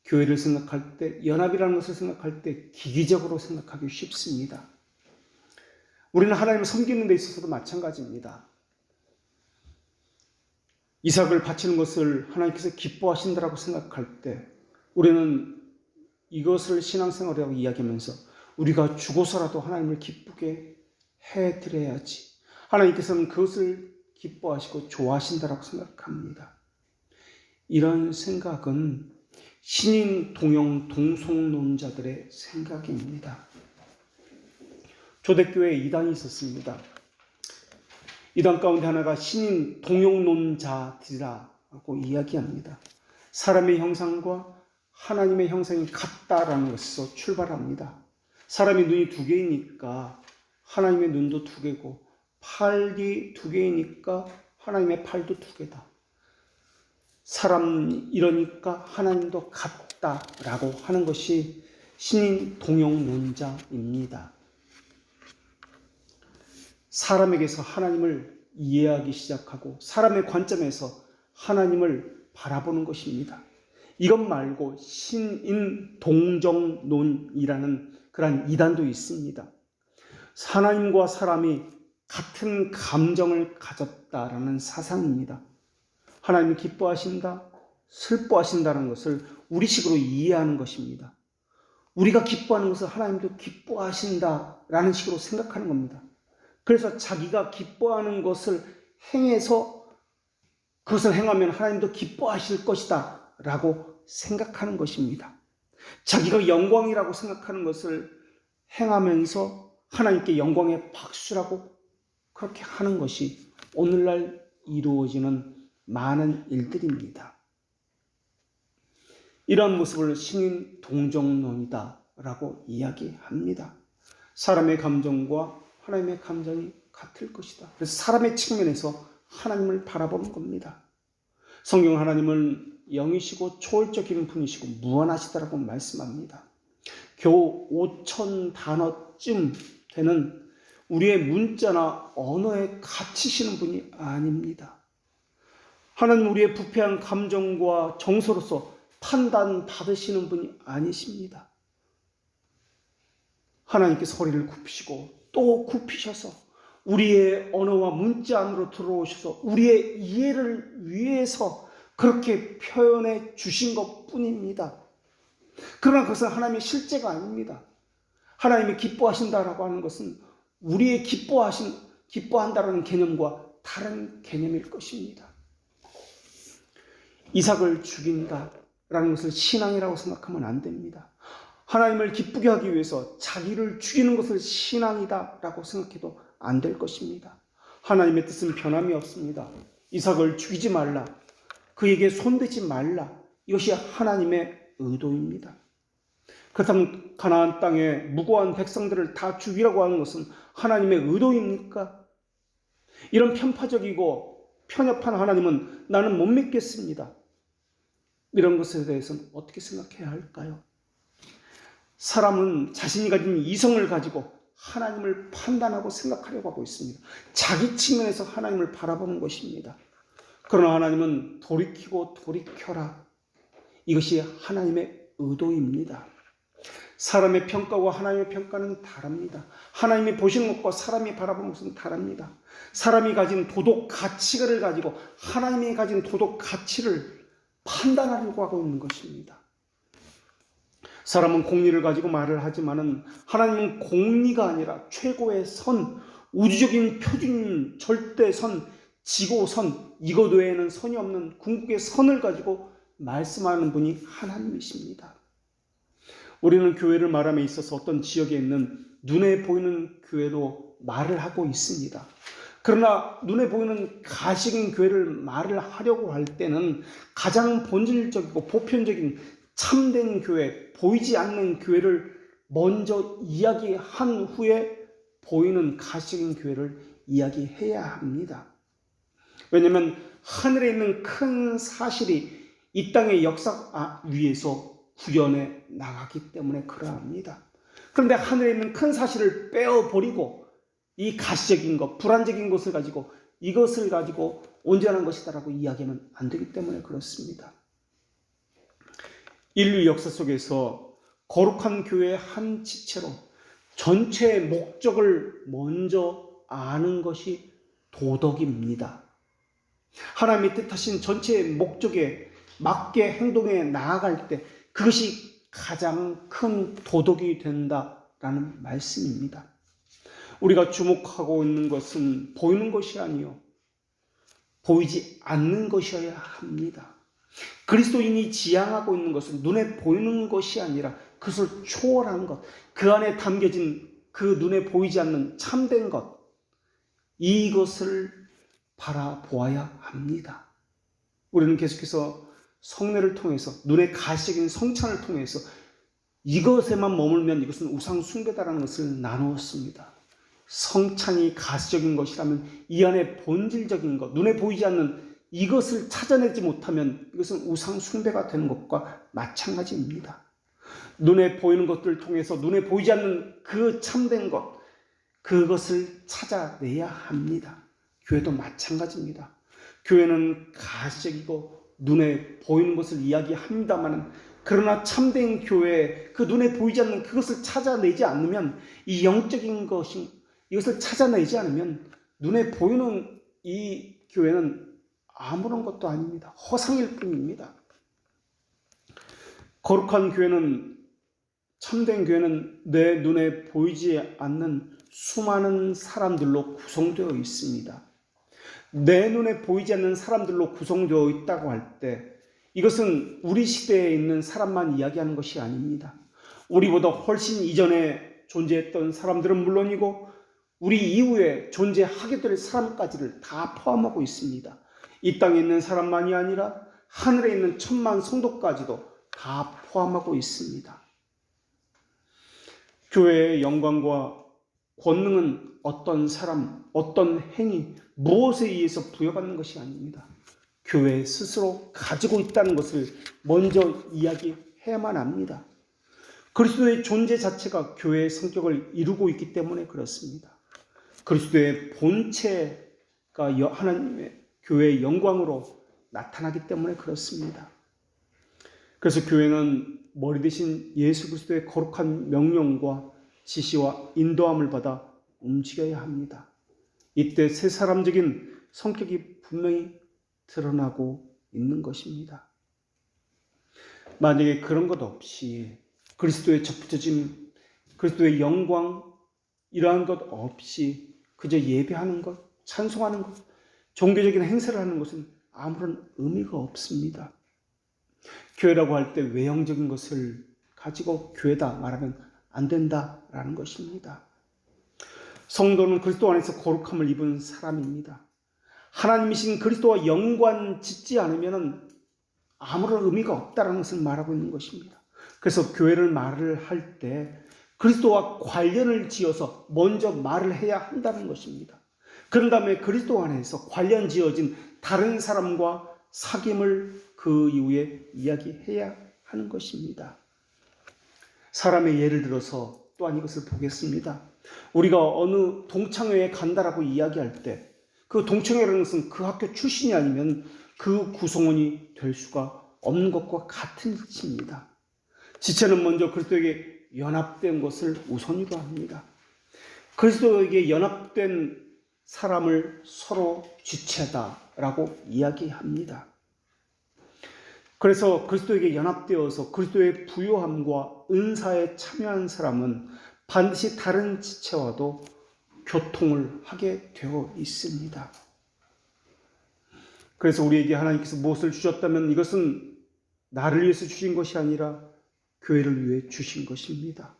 교회를 생각할 때, 연합이라는 것을 생각할 때 기기적으로 생각하기 쉽습니다. 우리는 하나님을 섬기는 데 있어서도 마찬가지입니다. 이삭을 바치는 것을 하나님께서 기뻐하신다라고 생각할 때 우리는 이것을 신앙생활이라고 이야기하면서 우리가 죽어서라도 하나님을 기쁘게 해드려야지. 하나님께서는 그것을 기뻐하시고 좋아하신다라고 생각합니다. 이런 생각은 신인 동영 동성론자들의 생각입니다. 초대교회에 이단이 있었습니다. 이단 가운데 하나가 신인 동영론자들이라고 이야기합니다. 사람의 형상과 하나님의 형상이 같다라는 것에서 출발합니다. 사람이 눈이 두 개이니까 하나님의 눈도 두 개고 팔이 두 개이니까 하나님의 팔도 두 개다. 사람 이러니까 하나님도 같다라고 하는 것이 신인 동영론자입니다. 사람에게서 하나님을 이해하기 시작하고 사람의 관점에서 하나님을 바라보는 것입니다. 이것 말고 신인 동정론이라는 그러한 이단도 있습니다. 하나님과 사람이 같은 감정을 가졌다라는 사상입니다. 하나님이 기뻐하신다, 슬퍼하신다는 것을 우리식으로 이해하는 것입니다. 우리가 기뻐하는 것을 하나님도 기뻐하신다라는 식으로 생각하는 겁니다. 그래서 자기가 기뻐하는 것을 행해서 그것을 행하면 하나님도 기뻐하실 것이다 라고 생각하는 것입니다. 자기가 영광이라고 생각하는 것을 행하면서 하나님께 영광의 박수라고 그렇게 하는 것이 오늘날 이루어지는 많은 일들입니다. 이러한 모습을 신인 동정론이다 라고 이야기합니다. 사람의 감정과 하나님의 감정이 같을 것이다. 그래서 사람의 측면에서 하나님을 바라보는 겁니다. 성경 하나님은 영이시고 초월적인 분이시고 무한하시다라고 말씀합니다. 겨우 5,000 단어쯤 되는 우리의 문자나 언어에 갇히시는 분이 아닙니다. 하나님 우리의 부패한 감정과 정서로서 판단받으시는 분이 아니십니다. 하나님께서 허리를 굽히시고 또 굽히셔서 우리의 언어와 문자 안으로 들어오셔서 우리의 이해를 위해서 그렇게 표현해 주신 것 뿐입니다. 그러나 그것은 하나님의 실제가 아닙니다. 하나님이 기뻐하신다라고 하는 것은 우리의 기뻐한다라는 개념과 다른 개념일 것입니다. 이삭을 죽인다라는 것을 신앙이라고 생각하면 안 됩니다. 하나님을 기쁘게 하기 위해서 자기를 죽이는 것을 신앙이다라고 생각해도 안 될 것입니다. 하나님의 뜻은 변함이 없습니다. 이삭을 죽이지 말라, 그에게 손대지 말라, 이것이 하나님의 의도입니다. 그렇다면 가나안 땅의 무고한 백성들을 다 죽이라고 하는 것은 하나님의 의도입니까? 이런 편파적이고 편협한 하나님은 나는 못 믿겠습니다. 이런 것에 대해서는 어떻게 생각해야 할까요? 사람은 자신이 가진 이성을 가지고 하나님을 판단하고 생각하려고 하고 있습니다. 자기 측면에서 하나님을 바라보는 것입니다. 그러나 하나님은 돌이키고 돌이켜라, 이것이 하나님의 의도입니다. 사람의 평가와 하나님의 평가는 다릅니다. 하나님이 보시는 것과 사람이 바라보는 것은 다릅니다. 사람이 가진 도덕 가치를 가지고 하나님이 가진 도덕 가치를 판단하려고 하고 있는 것입니다. 사람은 공리를 가지고 말을 하지만은 하나님은 공리가 아니라 최고의 선, 우주적인 표준, 절대선, 지고선, 이것 외에는 선이 없는 궁극의 선을 가지고 말씀하는 분이 하나님이십니다. 우리는 교회를 말함에 있어서 어떤 지역에 있는 눈에 보이는 교회로 말을 하고 있습니다. 그러나 눈에 보이는 가식인 교회를 말을 하려고 할 때는 가장 본질적이고 보편적인 참된 교회, 보이지 않는 교회를 먼저 이야기한 후에 보이는 가식인 교회를 이야기해야 합니다. 왜냐하면 하늘에 있는 큰 사실이 이 땅의 역사 위에서 구현해 나가기 때문에 그러합니다. 그런데 하늘에 있는 큰 사실을 빼어버리고 이 가시적인 것, 불안적인 것을 가지고 이것을 가지고 온전한 것이다라고 이야기하면 안 되기 때문에 그렇습니다. 인류 역사 속에서 거룩한 교회의 한 지체로 전체의 목적을 먼저 아는 것이 도덕입니다. 하나님이 뜻하신 전체의 목적에 맞게 행동해 나아갈 때 그것이 가장 큰 도덕이 된다라는 말씀입니다. 우리가 주목하고 있는 것은 보이는 것이 아니요 보이지 않는 것이어야 합니다. 그리스도인이 지향하고 있는 것은 눈에 보이는 것이 아니라 그것을 초월한 것, 그 안에 담겨진 그 눈에 보이지 않는 참된 것, 이것을 바라보아야 합니다. 우리는 계속해서 성례를 통해서 눈에 가시적인 성찬을 통해서 이것에만 머물면 이것은 우상 숭배다라는 것을 나누었습니다. 성찬이 가시적인 것이라면 이 안에 본질적인 것, 눈에 보이지 않는 이것을 찾아내지 못하면 이것은 우상 숭배가 되는 것과 마찬가지입니다. 눈에 보이는 것들을 통해서 눈에 보이지 않는 그 참된 것, 그것을 찾아내야 합니다. 교회도 마찬가지입니다. 교회는 가시적이고 눈에 보이는 것을 이야기합니다만, 그러나 참된 교회, 그 눈에 보이지 않는 그것을 찾아내지 않으면, 이 영적인 것이 이것을 찾아내지 않으면 눈에 보이는 이 교회는 아무런 것도 아닙니다. 허상일 뿐입니다. 거룩한 교회는, 참된 교회는 내 눈에 보이지 않는 수많은 사람들로 구성되어 있습니다. 내 눈에 보이지 않는 사람들로 구성되어 있다고 할 때 이것은 우리 시대에 있는 사람만 이야기하는 것이 아닙니다. 우리보다 훨씬 이전에 존재했던 사람들은 물론이고 우리 이후에 존재하게 될 사람까지를 다 포함하고 있습니다. 이 땅에 있는 사람만이 아니라 하늘에 있는 천만 성도까지도 다 포함하고 있습니다. 교회의 영광과 권능은 어떤 사람, 어떤 행위, 무엇에 의해서 부여받는 것이 아닙니다. 교회 스스로 가지고 있다는 것을 먼저 이야기해야만 합니다. 그리스도의 존재 자체가 교회의 성격을 이루고 있기 때문에 그렇습니다. 그리스도의 본체가 하나님의 교회의 영광으로 나타나기 때문에 그렇습니다. 그래서 교회는 머리 대신 예수 그리스도의 거룩한 명령과 지시와 인도함을 받아 움직여야 합니다. 이때 새 사람적인 성격이 분명히 드러나고 있는 것입니다. 만약에 그런 것 없이 그리스도의 접붙여짐, 그리스도의 영광 이러한 것 없이 그저 예배하는 것, 찬송하는 것, 종교적인 행사를 하는 것은 아무런 의미가 없습니다. 교회라고 할 때 외형적인 것을 가지고 교회다 말하면 안 된다라는 것입니다. 성도는 그리스도 안에서 거룩함을 입은 사람입니다. 하나님이신 그리스도와 연관 짓지 않으면 아무런 의미가 없다는 것을 말하고 있는 것입니다. 그래서 교회를 말을 할 때 그리스도와 관련을 지어서 먼저 말을 해야 한다는 것입니다. 그런 다음에 그리스도 안에서 관련 지어진 다른 사람과 사귐을 그 이후에 이야기해야 하는 것입니다. 사람의 예를 들어서 또한 이것을 보겠습니다. 우리가 어느 동창회에 간다라고 이야기할 때 그 동창회라는 것은 그 학교 출신이 아니면 그 구성원이 될 수가 없는 것과 같은 이치입니다. 지체는 먼저 그리스도에게 연합된 것을 우선으로 합니다. 그리스도에게 연합된 사람을 서로 지체다라고 이야기합니다. 그래서 그리스도에게 연합되어서 그리스도의 부요함과 은사에 참여한 사람은 반드시 다른 지체와도 교통을 하게 되어 있습니다. 그래서 우리에게 하나님께서 무엇을 주셨다면 이것은 나를 위해서 주신 것이 아니라 교회를 위해 주신 것입니다.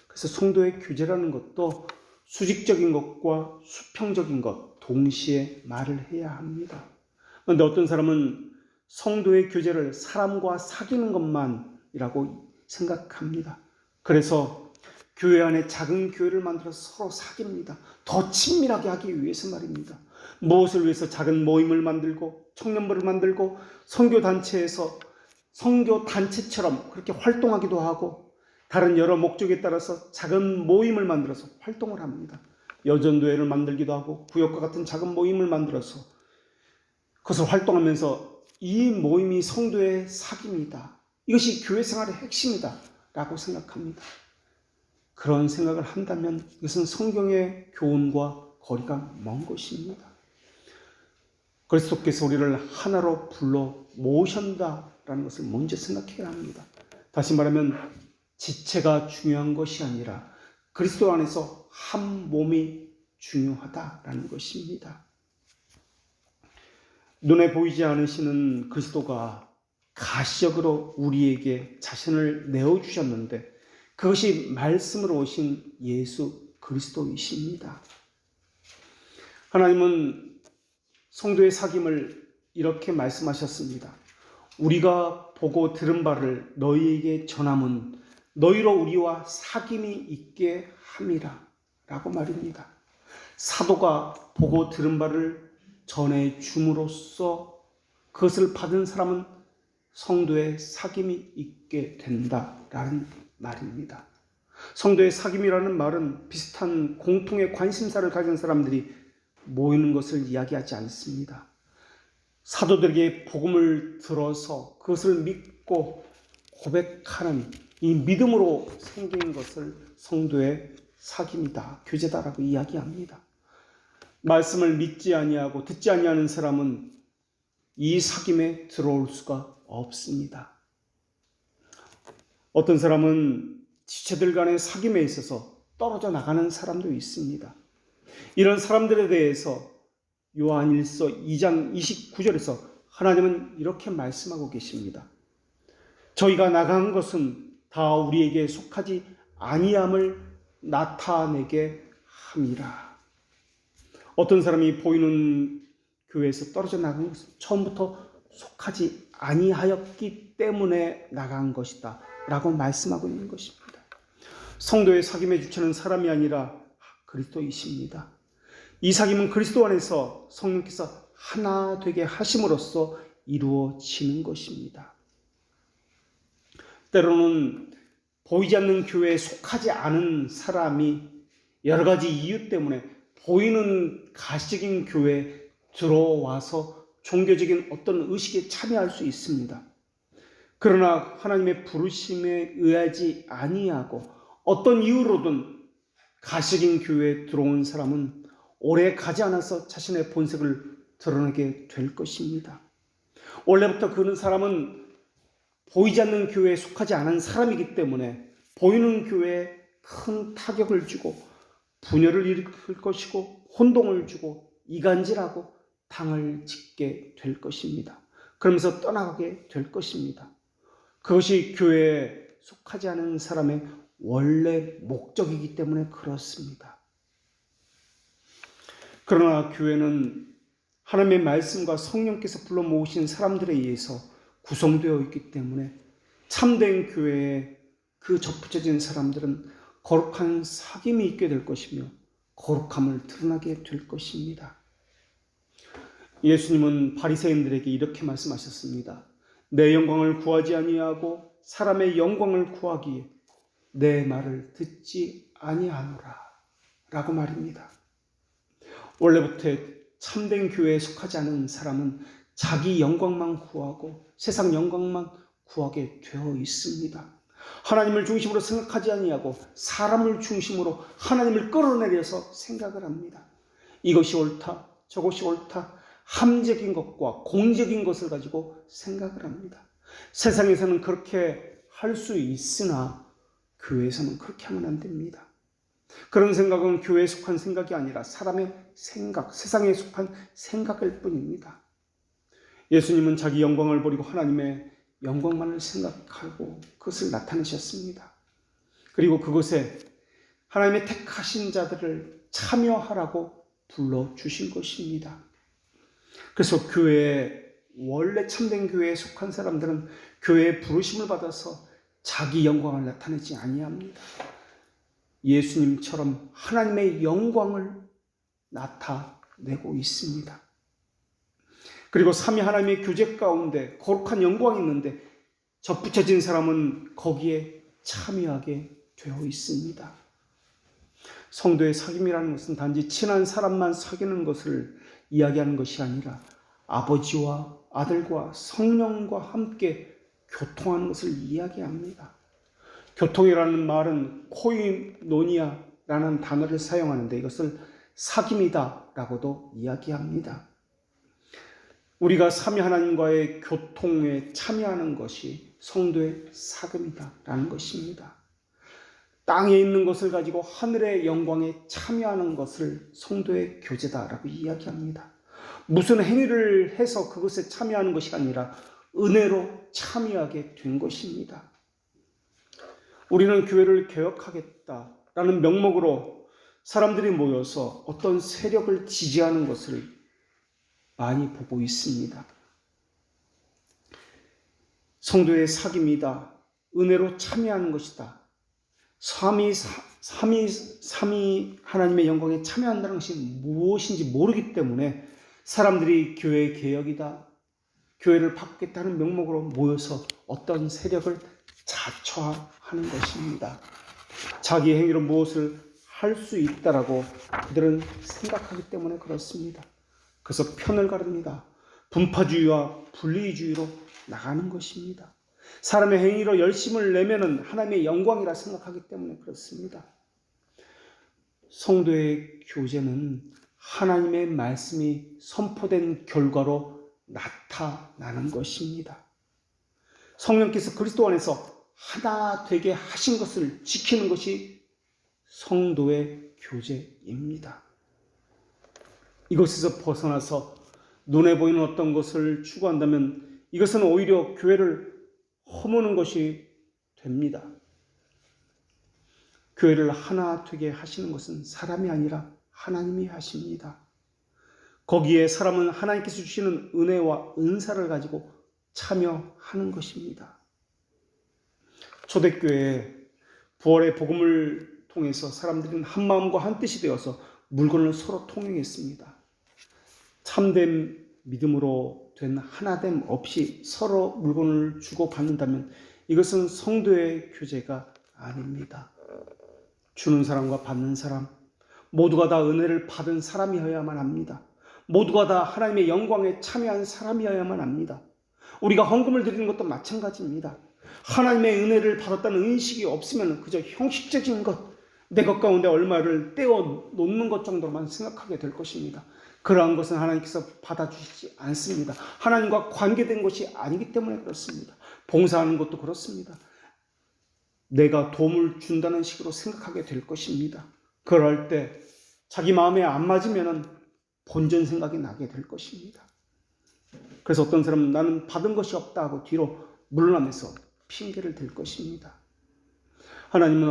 그래서 성도의 교제라는 것도 수직적인 것과 수평적인 것 동시에 말을 해야 합니다. 그런데 어떤 사람은 성도의 교제를 사람과 사귀는 것만이라고 생각합니다. 그래서 교회 안에 작은 교회를 만들어서 서로 사깁니다. 더 친밀하게 하기 위해서 말입니다. 무엇을 위해서 작은 모임을 만들고 청년부를 만들고 선교단체에서 선교단체처럼 그렇게 활동하기도 하고 다른 여러 목적에 따라서 작은 모임을 만들어서 활동을 합니다. 여전도회를 만들기도 하고 구역과 같은 작은 모임을 만들어서 그것을 활동하면서 이 모임이 성도의 사귐이다. 이것이 교회 생활의 핵심이다 라고 생각합니다. 그런 생각을 한다면 이것은 성경의 교훈과 거리가 먼 것입니다. 그리스도께서 우리를 하나로 불러 모으신다라는 것을 먼저 생각해야 합니다. 다시 말하면 지체가 중요한 것이 아니라 그리스도 안에서 한 몸이 중요하다라는 것입니다. 눈에 보이지 않으시는 그리스도가 가시적으로 우리에게 자신을 내어주셨는데 그것이 말씀으로 오신 예수 그리스도이십니다. 하나님은 성도의 사귐을 이렇게 말씀하셨습니다. 우리가 보고 들은 바를 너희에게 전함은 너희로 우리와 사귐이 있게 함이라 라고 말입니다. 사도가 보고 들은 바를 전해 줌으로써 그것을 받은 사람은 성도의 사귐이 있게 된다라는 말입니다. 성도의 사귐이라는 말은 비슷한 공통의 관심사를 가진 사람들이 모이는 것을 이야기하지 않습니다. 사도들에게 복음을 들어서 그것을 믿고 고백하는 이 믿음으로 생긴 것을 성도의 사귐이다, 교제다라고 이야기합니다. 말씀을 믿지 아니하고 듣지 아니하는 사람은 이 사귐에 들어올 수가 없습니다. 어떤 사람은 지체들 간의 사귐에 있어서 떨어져 나가는 사람도 있습니다. 이런 사람들에 대해서 요한일서 2장 29절에서 하나님은 이렇게 말씀하고 계십니다. 저희가 나간 것은 다 우리에게 속하지 아니함을 나타내게 함이라. 어떤 사람이 보이는 교회에서 떨어져 나간 것은 처음부터 속하지 아니하였기 때문에 나간 것이다 라고 말씀하고 있는 것입니다. 성도의 사귐의 주체는 사람이 아니라 그리스도이십니다. 이 사귐은 그리스도 안에서 성령께서 하나 되게 하심으로써 이루어지는 것입니다. 때로는 보이지 않는 교회에 속하지 않은 사람이 여러 가지 이유 때문에 보이는 가시적인 교회에 들어와서 종교적인 어떤 의식에 참여할 수 있습니다. 그러나 하나님의 부르심에 의하지 아니하고 어떤 이유로든 가시적인 교회에 들어온 사람은 오래 가지 않아서 자신의 본색을 드러내게 될 것입니다. 원래부터 그런 사람은 보이지 않는 교회에 속하지 않은 사람이기 때문에 보이는 교회에 큰 타격을 주고 분열을 일으킬 것이고 혼동을 주고 이간질하고 당을 짓게 될 것입니다. 그러면서 떠나가게 될 것입니다. 그것이 교회에 속하지 않은 사람의 원래 목적이기 때문에 그렇습니다. 그러나 교회는 하나님의 말씀과 성령께서 불러 모으신 사람들에 의해서 구성되어 있기 때문에 참된 교회에 그 접붙여진 사람들은 거룩한 사귐이 있게 될 것이며 거룩함을 드러나게 될 것입니다. 예수님은 바리새인들에게 이렇게 말씀하셨습니다. 내 영광을 구하지 아니하고 사람의 영광을 구하기에 내 말을 듣지 아니하노라 라고 말입니다. 원래부터 참된 교회에 속하지 않은 사람은 자기 영광만 구하고 세상 영광만 구하게 되어 있습니다. 하나님을 중심으로 생각하지 아니하고 사람을 중심으로 하나님을 끌어내려서 생각을 합니다. 이것이 옳다, 저것이 옳다, 함적인 것과 공적인 것을 가지고 생각을 합니다. 세상에서는 그렇게 할 수 있으나 교회에서는 그렇게 하면 안 됩니다. 그런 생각은 교회에 속한 생각이 아니라 사람의 생각, 세상에 속한 생각일 뿐입니다. 예수님은 자기 영광을 버리고 하나님의 영광만을 생각하고 그것을 나타내셨습니다. 그리고 그것에 하나님의 택하신 자들을 참여하라고 불러주신 것입니다. 그래서 교회에 원래 참된 교회에 속한 사람들은 교회의 부르심을 받아서 자기 영광을 나타내지 아니합니다. 예수님처럼 하나님의 영광을 나타내고 있습니다. 그리고 삼위 하나님의 교제 가운데 거룩한 영광이 있는데 접붙여진 사람은 거기에 참여하게 되어 있습니다. 성도의 사귐이라는 것은 단지 친한 사람만 사귀는 것을 이야기하는 것이 아니라 아버지와 아들과 성령과 함께 교통하는 것을 이야기합니다. 교통이라는 말은 코이노니아라는 단어를 사용하는데 이것을 사귐이다라고도 이야기합니다. 우리가 삼위 하나님과의 교통에 참여하는 것이 성도의 사귐이다라는 것입니다. 땅에 있는 것을 가지고 하늘의 영광에 참여하는 것을 성도의 교제다라고 이야기합니다. 무슨 행위를 해서 그것에 참여하는 것이 아니라 은혜로 참여하게 된 것입니다. 우리는 교회를 개혁하겠다라는 명목으로 사람들이 모여서 어떤 세력을 지지하는 것을 많이 보고 있습니다. 성도의 사귐이다. 은혜로 참여하는 것이다. 삼위 하나님의 영광에 참여한다는 것이 무엇인지 모르기 때문에 사람들이 교회 개혁이다, 교회를 바꾸겠다는 명목으로 모여서 어떤 세력을 자처하는 것입니다. 자기 행위로 무엇을 할 수 있다라고 그들은 생각하기 때문에 그렇습니다. 그래서 편을 가릅니다. 분파주의와 분리주의로 나가는 것입니다. 사람의 행위로 열심을 내면은 하나님의 영광이라 생각하기 때문에 그렇습니다. 성도의 교제는 하나님의 말씀이 선포된 결과로 나타나는 것입니다. 성령께서 그리스도 안에서 하나 되게 하신 것을 지키는 것이 성도의 교제입니다. 이것에서 벗어나서 눈에 보이는 어떤 것을 추구한다면 이것은 오히려 교회를 허무는 것이 됩니다. 교회를 하나 되게 하시는 것은 사람이 아니라 하나님이 하십니다. 거기에 사람은 하나님께서 주시는 은혜와 은사를 가지고 참여하는 것입니다. 초대교회에 부활의 복음을 통해서 사람들은 한 마음과 한 뜻이 되어서 물건을 서로 통용했습니다. 참된 믿음으로 된 하나됨 없이 서로 물건을 주고받는다면 이것은 성도의 교제가 아닙니다. 주는 사람과 받는 사람, 모두가 다 은혜를 받은 사람이어야만 합니다. 모두가 다 하나님의 영광에 참여한 사람이어야만 합니다. 우리가 헌금을 드리는 것도 마찬가지입니다. 하나님의 은혜를 받았다는 인식이 없으면 그저 형식적인 것, 내 것 가운데 얼마를 떼어 놓는 것 정도로만 생각하게 될 것입니다. 그러한 것은 하나님께서 받아주시지 않습니다. 하나님과 관계된 것이 아니기 때문에 그렇습니다. 봉사하는 것도 그렇습니다. 내가 도움을 준다는 식으로 생각하게 될 것입니다. 그럴 때 자기 마음에 안 맞으면 본전 생각이 나게 될 것입니다. 그래서 어떤 사람은 나는 받은 것이 없다 하고 뒤로 물러나면서 핑계를 댈 것입니다. 하나님은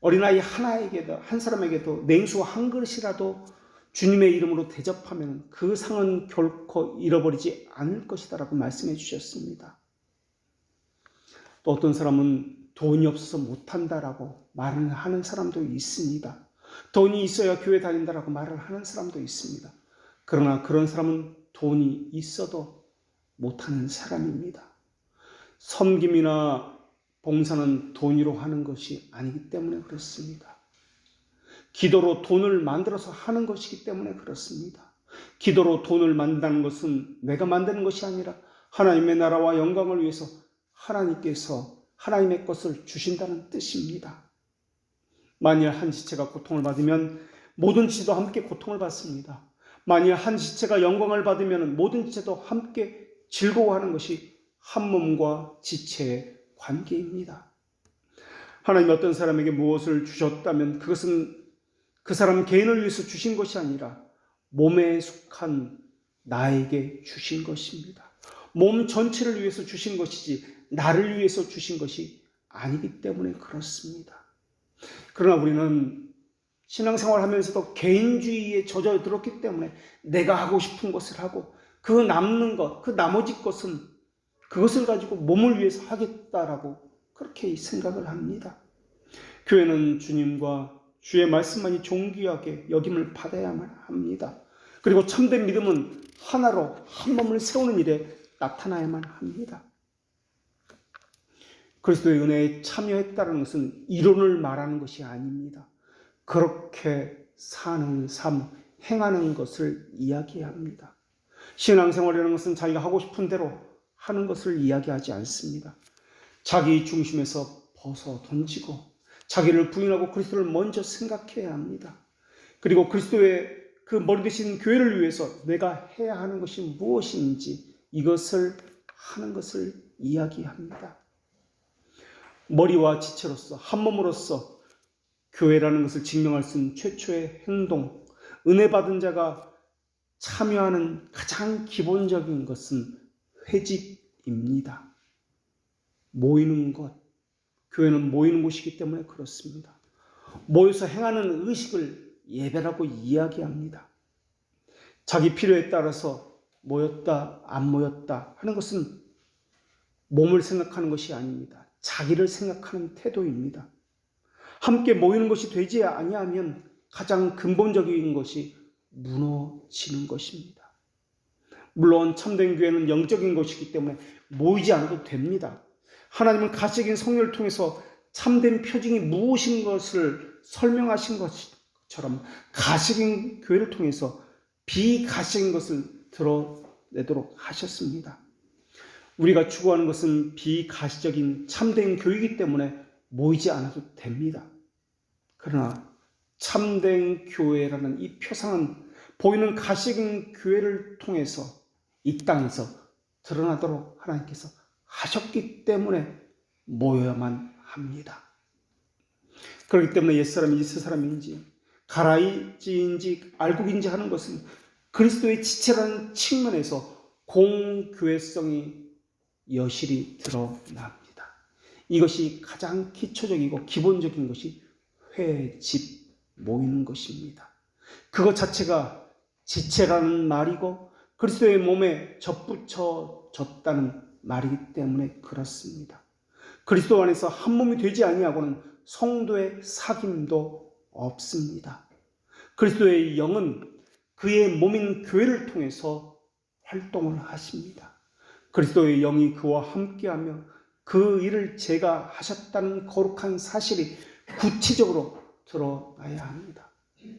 어린아이 하나에게도, 한 사람에게도 냉수 한 그릇이라도 주님의 이름으로 대접하면 그 상은 결코 잃어버리지 않을 것이다 라고 말씀해 주셨습니다. 또 어떤 사람은 돈이 없어서 못한다라고 말을 하는 사람도 있습니다. 돈이 있어야 교회 다닌다라고 말을 하는 사람도 있습니다. 그러나 그런 사람은 돈이 있어도 못하는 사람입니다. 섬김이나 봉사는 돈으로 하는 것이 아니기 때문에 그렇습니다. 기도로 돈을 만들어서 하는 것이기 때문에 그렇습니다. 기도로 돈을 만든다는 것은 내가 만드는 것이 아니라 하나님의 나라와 영광을 위해서 하나님께서 하나님의 것을 주신다는 뜻입니다. 만일 한 지체가 고통을 받으면 모든 지체도 함께 고통을 받습니다. 만일 한 지체가 영광을 받으면 모든 지체도 함께 즐거워하는 것이 한 몸과 지체의 관계입니다. 하나님이 어떤 사람에게 무엇을 주셨다면 그것은 그 사람 개인을 위해서 주신 것이 아니라 몸에 속한 나에게 주신 것입니다. 몸 전체를 위해서 주신 것이지 나를 위해서 주신 것이 아니기 때문에 그렇습니다. 그러나 우리는 신앙생활하면서도 개인주의에 젖어들었기 때문에 내가 하고 싶은 것을 하고 그 남는 것, 그 나머지 것은 그것을 가지고 몸을 위해서 하겠다라고 그렇게 생각을 합니다. 교회는 주님과 주의 말씀만이 존귀하게 여김을 받아야만 합니다. 그리고 참된 믿음은 하나로 한 몸을 세우는 일에 나타나야만 합니다. 그리스도의 은혜에 참여했다는 것은 이론을 말하는 것이 아닙니다. 그렇게 사는 삶, 행하는 것을 이야기합니다. 신앙생활이라는 것은 자기가 하고 싶은 대로 하는 것을 이야기하지 않습니다. 자기 중심에서 벗어 던지고 자기를 부인하고 그리스도를 먼저 생각해야 합니다. 그리고 그리스도의 그 머리 대신 교회를 위해서 내가 해야 하는 것이 무엇인지 이것을 하는 것을 이야기합니다. 머리와 지체로서 한 몸으로서 교회라는 것을 증명할 수 있는 최초의 행동, 은혜 받은 자가 참여하는 가장 기본적인 것은 회집입니다. 모이는 것, 교회는 모이는 곳이기 때문에 그렇습니다. 모여서 행하는 의식을 예배라고 이야기합니다. 자기 필요에 따라서 모였다, 안 모였다 하는 것은 몸을 생각하는 것이 아닙니다. 자기를 생각하는 태도입니다. 함께 모이는 것이 되지 아니하면 가장 근본적인 것이 무너지는 것입니다. 물론 참된 교회는 영적인 것이기 때문에 모이지 않아도 됩니다. 하나님은 가시적인 성령을 통해서 참된 표징이 무엇인 것을 설명하신 것처럼 가시적인 교회를 통해서 비가시적인 것을 드러내도록 하셨습니다. 우리가 추구하는 것은 비가시적인 참된 교회이기 때문에 모이지 않아도 됩니다. 그러나 참된 교회라는 이 표상은 보이는 가시적인 교회를 통해서 이 땅에서 드러나도록 하나님께서 하셨기 때문에 모여야만 합니다. 그렇기 때문에 옛사람인지 새사람인지 가라이지인지 알곡인지 하는 것은 그리스도의 지체라는 측면에서 공교회성이 여실히 드러납니다. 이것이 가장 기초적이고 기본적인 것이 회집, 모이는 것입니다. 그것 자체가 지체라는 말이고 그리스도의 몸에 접붙여졌다는 말이기 때문에 그렇습니다. 그리스도 안에서 한 몸이 되지 아니하고는 성도의 사귐도 없습니다. 그리스도의 영은 그의 몸인 교회를 통해서 활동을 하십니다. 그리스도의 영이 그와 함께하며 그 일을 제가 하셨다는 거룩한 사실이 구체적으로 드러나야 합니다.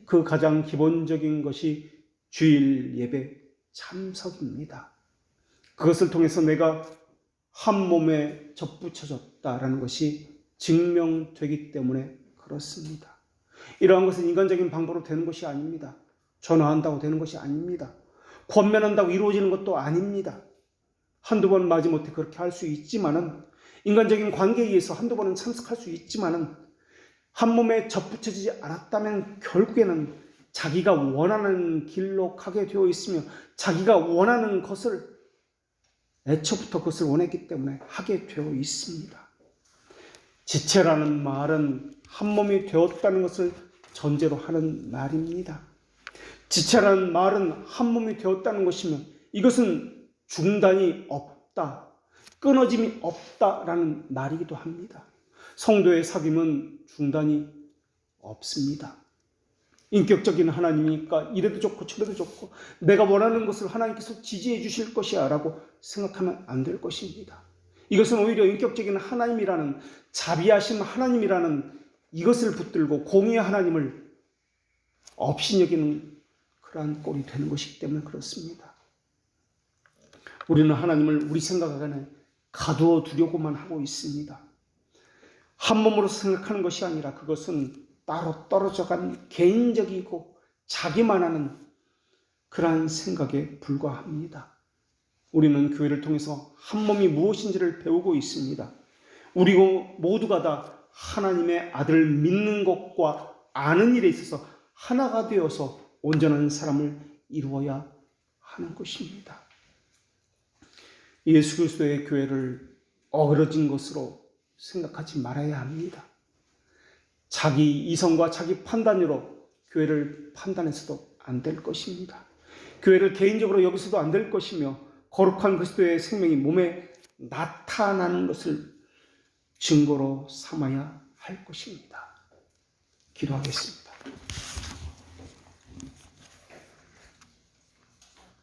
그 가장 기본적인 것이 주일 예배 참석입니다. 그것을 통해서 내가 한 몸에 접붙여졌다라는 것이 증명되기 때문에 그렇습니다. 이러한 것은 인간적인 방법으로 되는 것이 아닙니다. 전화한다고 되는 것이 아닙니다. 권면한다고 이루어지는 것도 아닙니다. 한두 번 마지못해 그렇게 할 수 있지만은, 인간적인 관계에 의해서 한두 번은 참석할 수 있지만은, 한 몸에 접붙여지지 않았다면 결국에는 자기가 원하는 길로 가게 되어 있으며, 자기가 원하는 것을 애초부터 그것을 원했기 때문에 하게 되어 있습니다. 지체라는 말은 한 몸이 되었다는 것을 전제로 하는 말입니다. 지체라는 말은 한 몸이 되었다는 것이며, 이것은 중단이 없다, 끊어짐이 없다라는 말이기도 합니다. 성도의 사귐은 중단이 없습니다. 인격적인 하나님이니까 이래도 좋고 저래도 좋고 내가 원하는 것을 하나님께서 지지해 주실 것이야 라고 생각하면 안 될 것입니다. 이것은 오히려 인격적인 하나님이라는, 자비하신 하나님이라는 이것을 붙들고 공의의 하나님을 없이 여기는 그러한 꼴이 되는 것이기 때문에 그렇습니다. 우리는 하나님을 우리 생각 안에 가두어 두려고만 하고 있습니다. 한 몸으로 생각하는 것이 아니라 그것은 따로 떨어져간 개인적이고 자기만 하는 그러한 생각에 불과합니다. 우리는 교회를 통해서 한 몸이 무엇인지를 배우고 있습니다. 우리 모두가 다 하나님의 아들을 믿는 것과 아는 일에 있어서 하나가 되어서 온전한 사람을 이루어야 하는 것입니다. 예수 그리스도의 교회를 어그러진 것으로 생각하지 말아야 합니다. 자기 이성과 자기 판단으로 교회를 판단해서도 안 될 것입니다. 교회를 개인적으로 여기서도 안 될 것이며, 거룩한 그리스도의 생명이 몸에 나타나는 것을 증거로 삼아야 할 것입니다. 기도하겠습니다.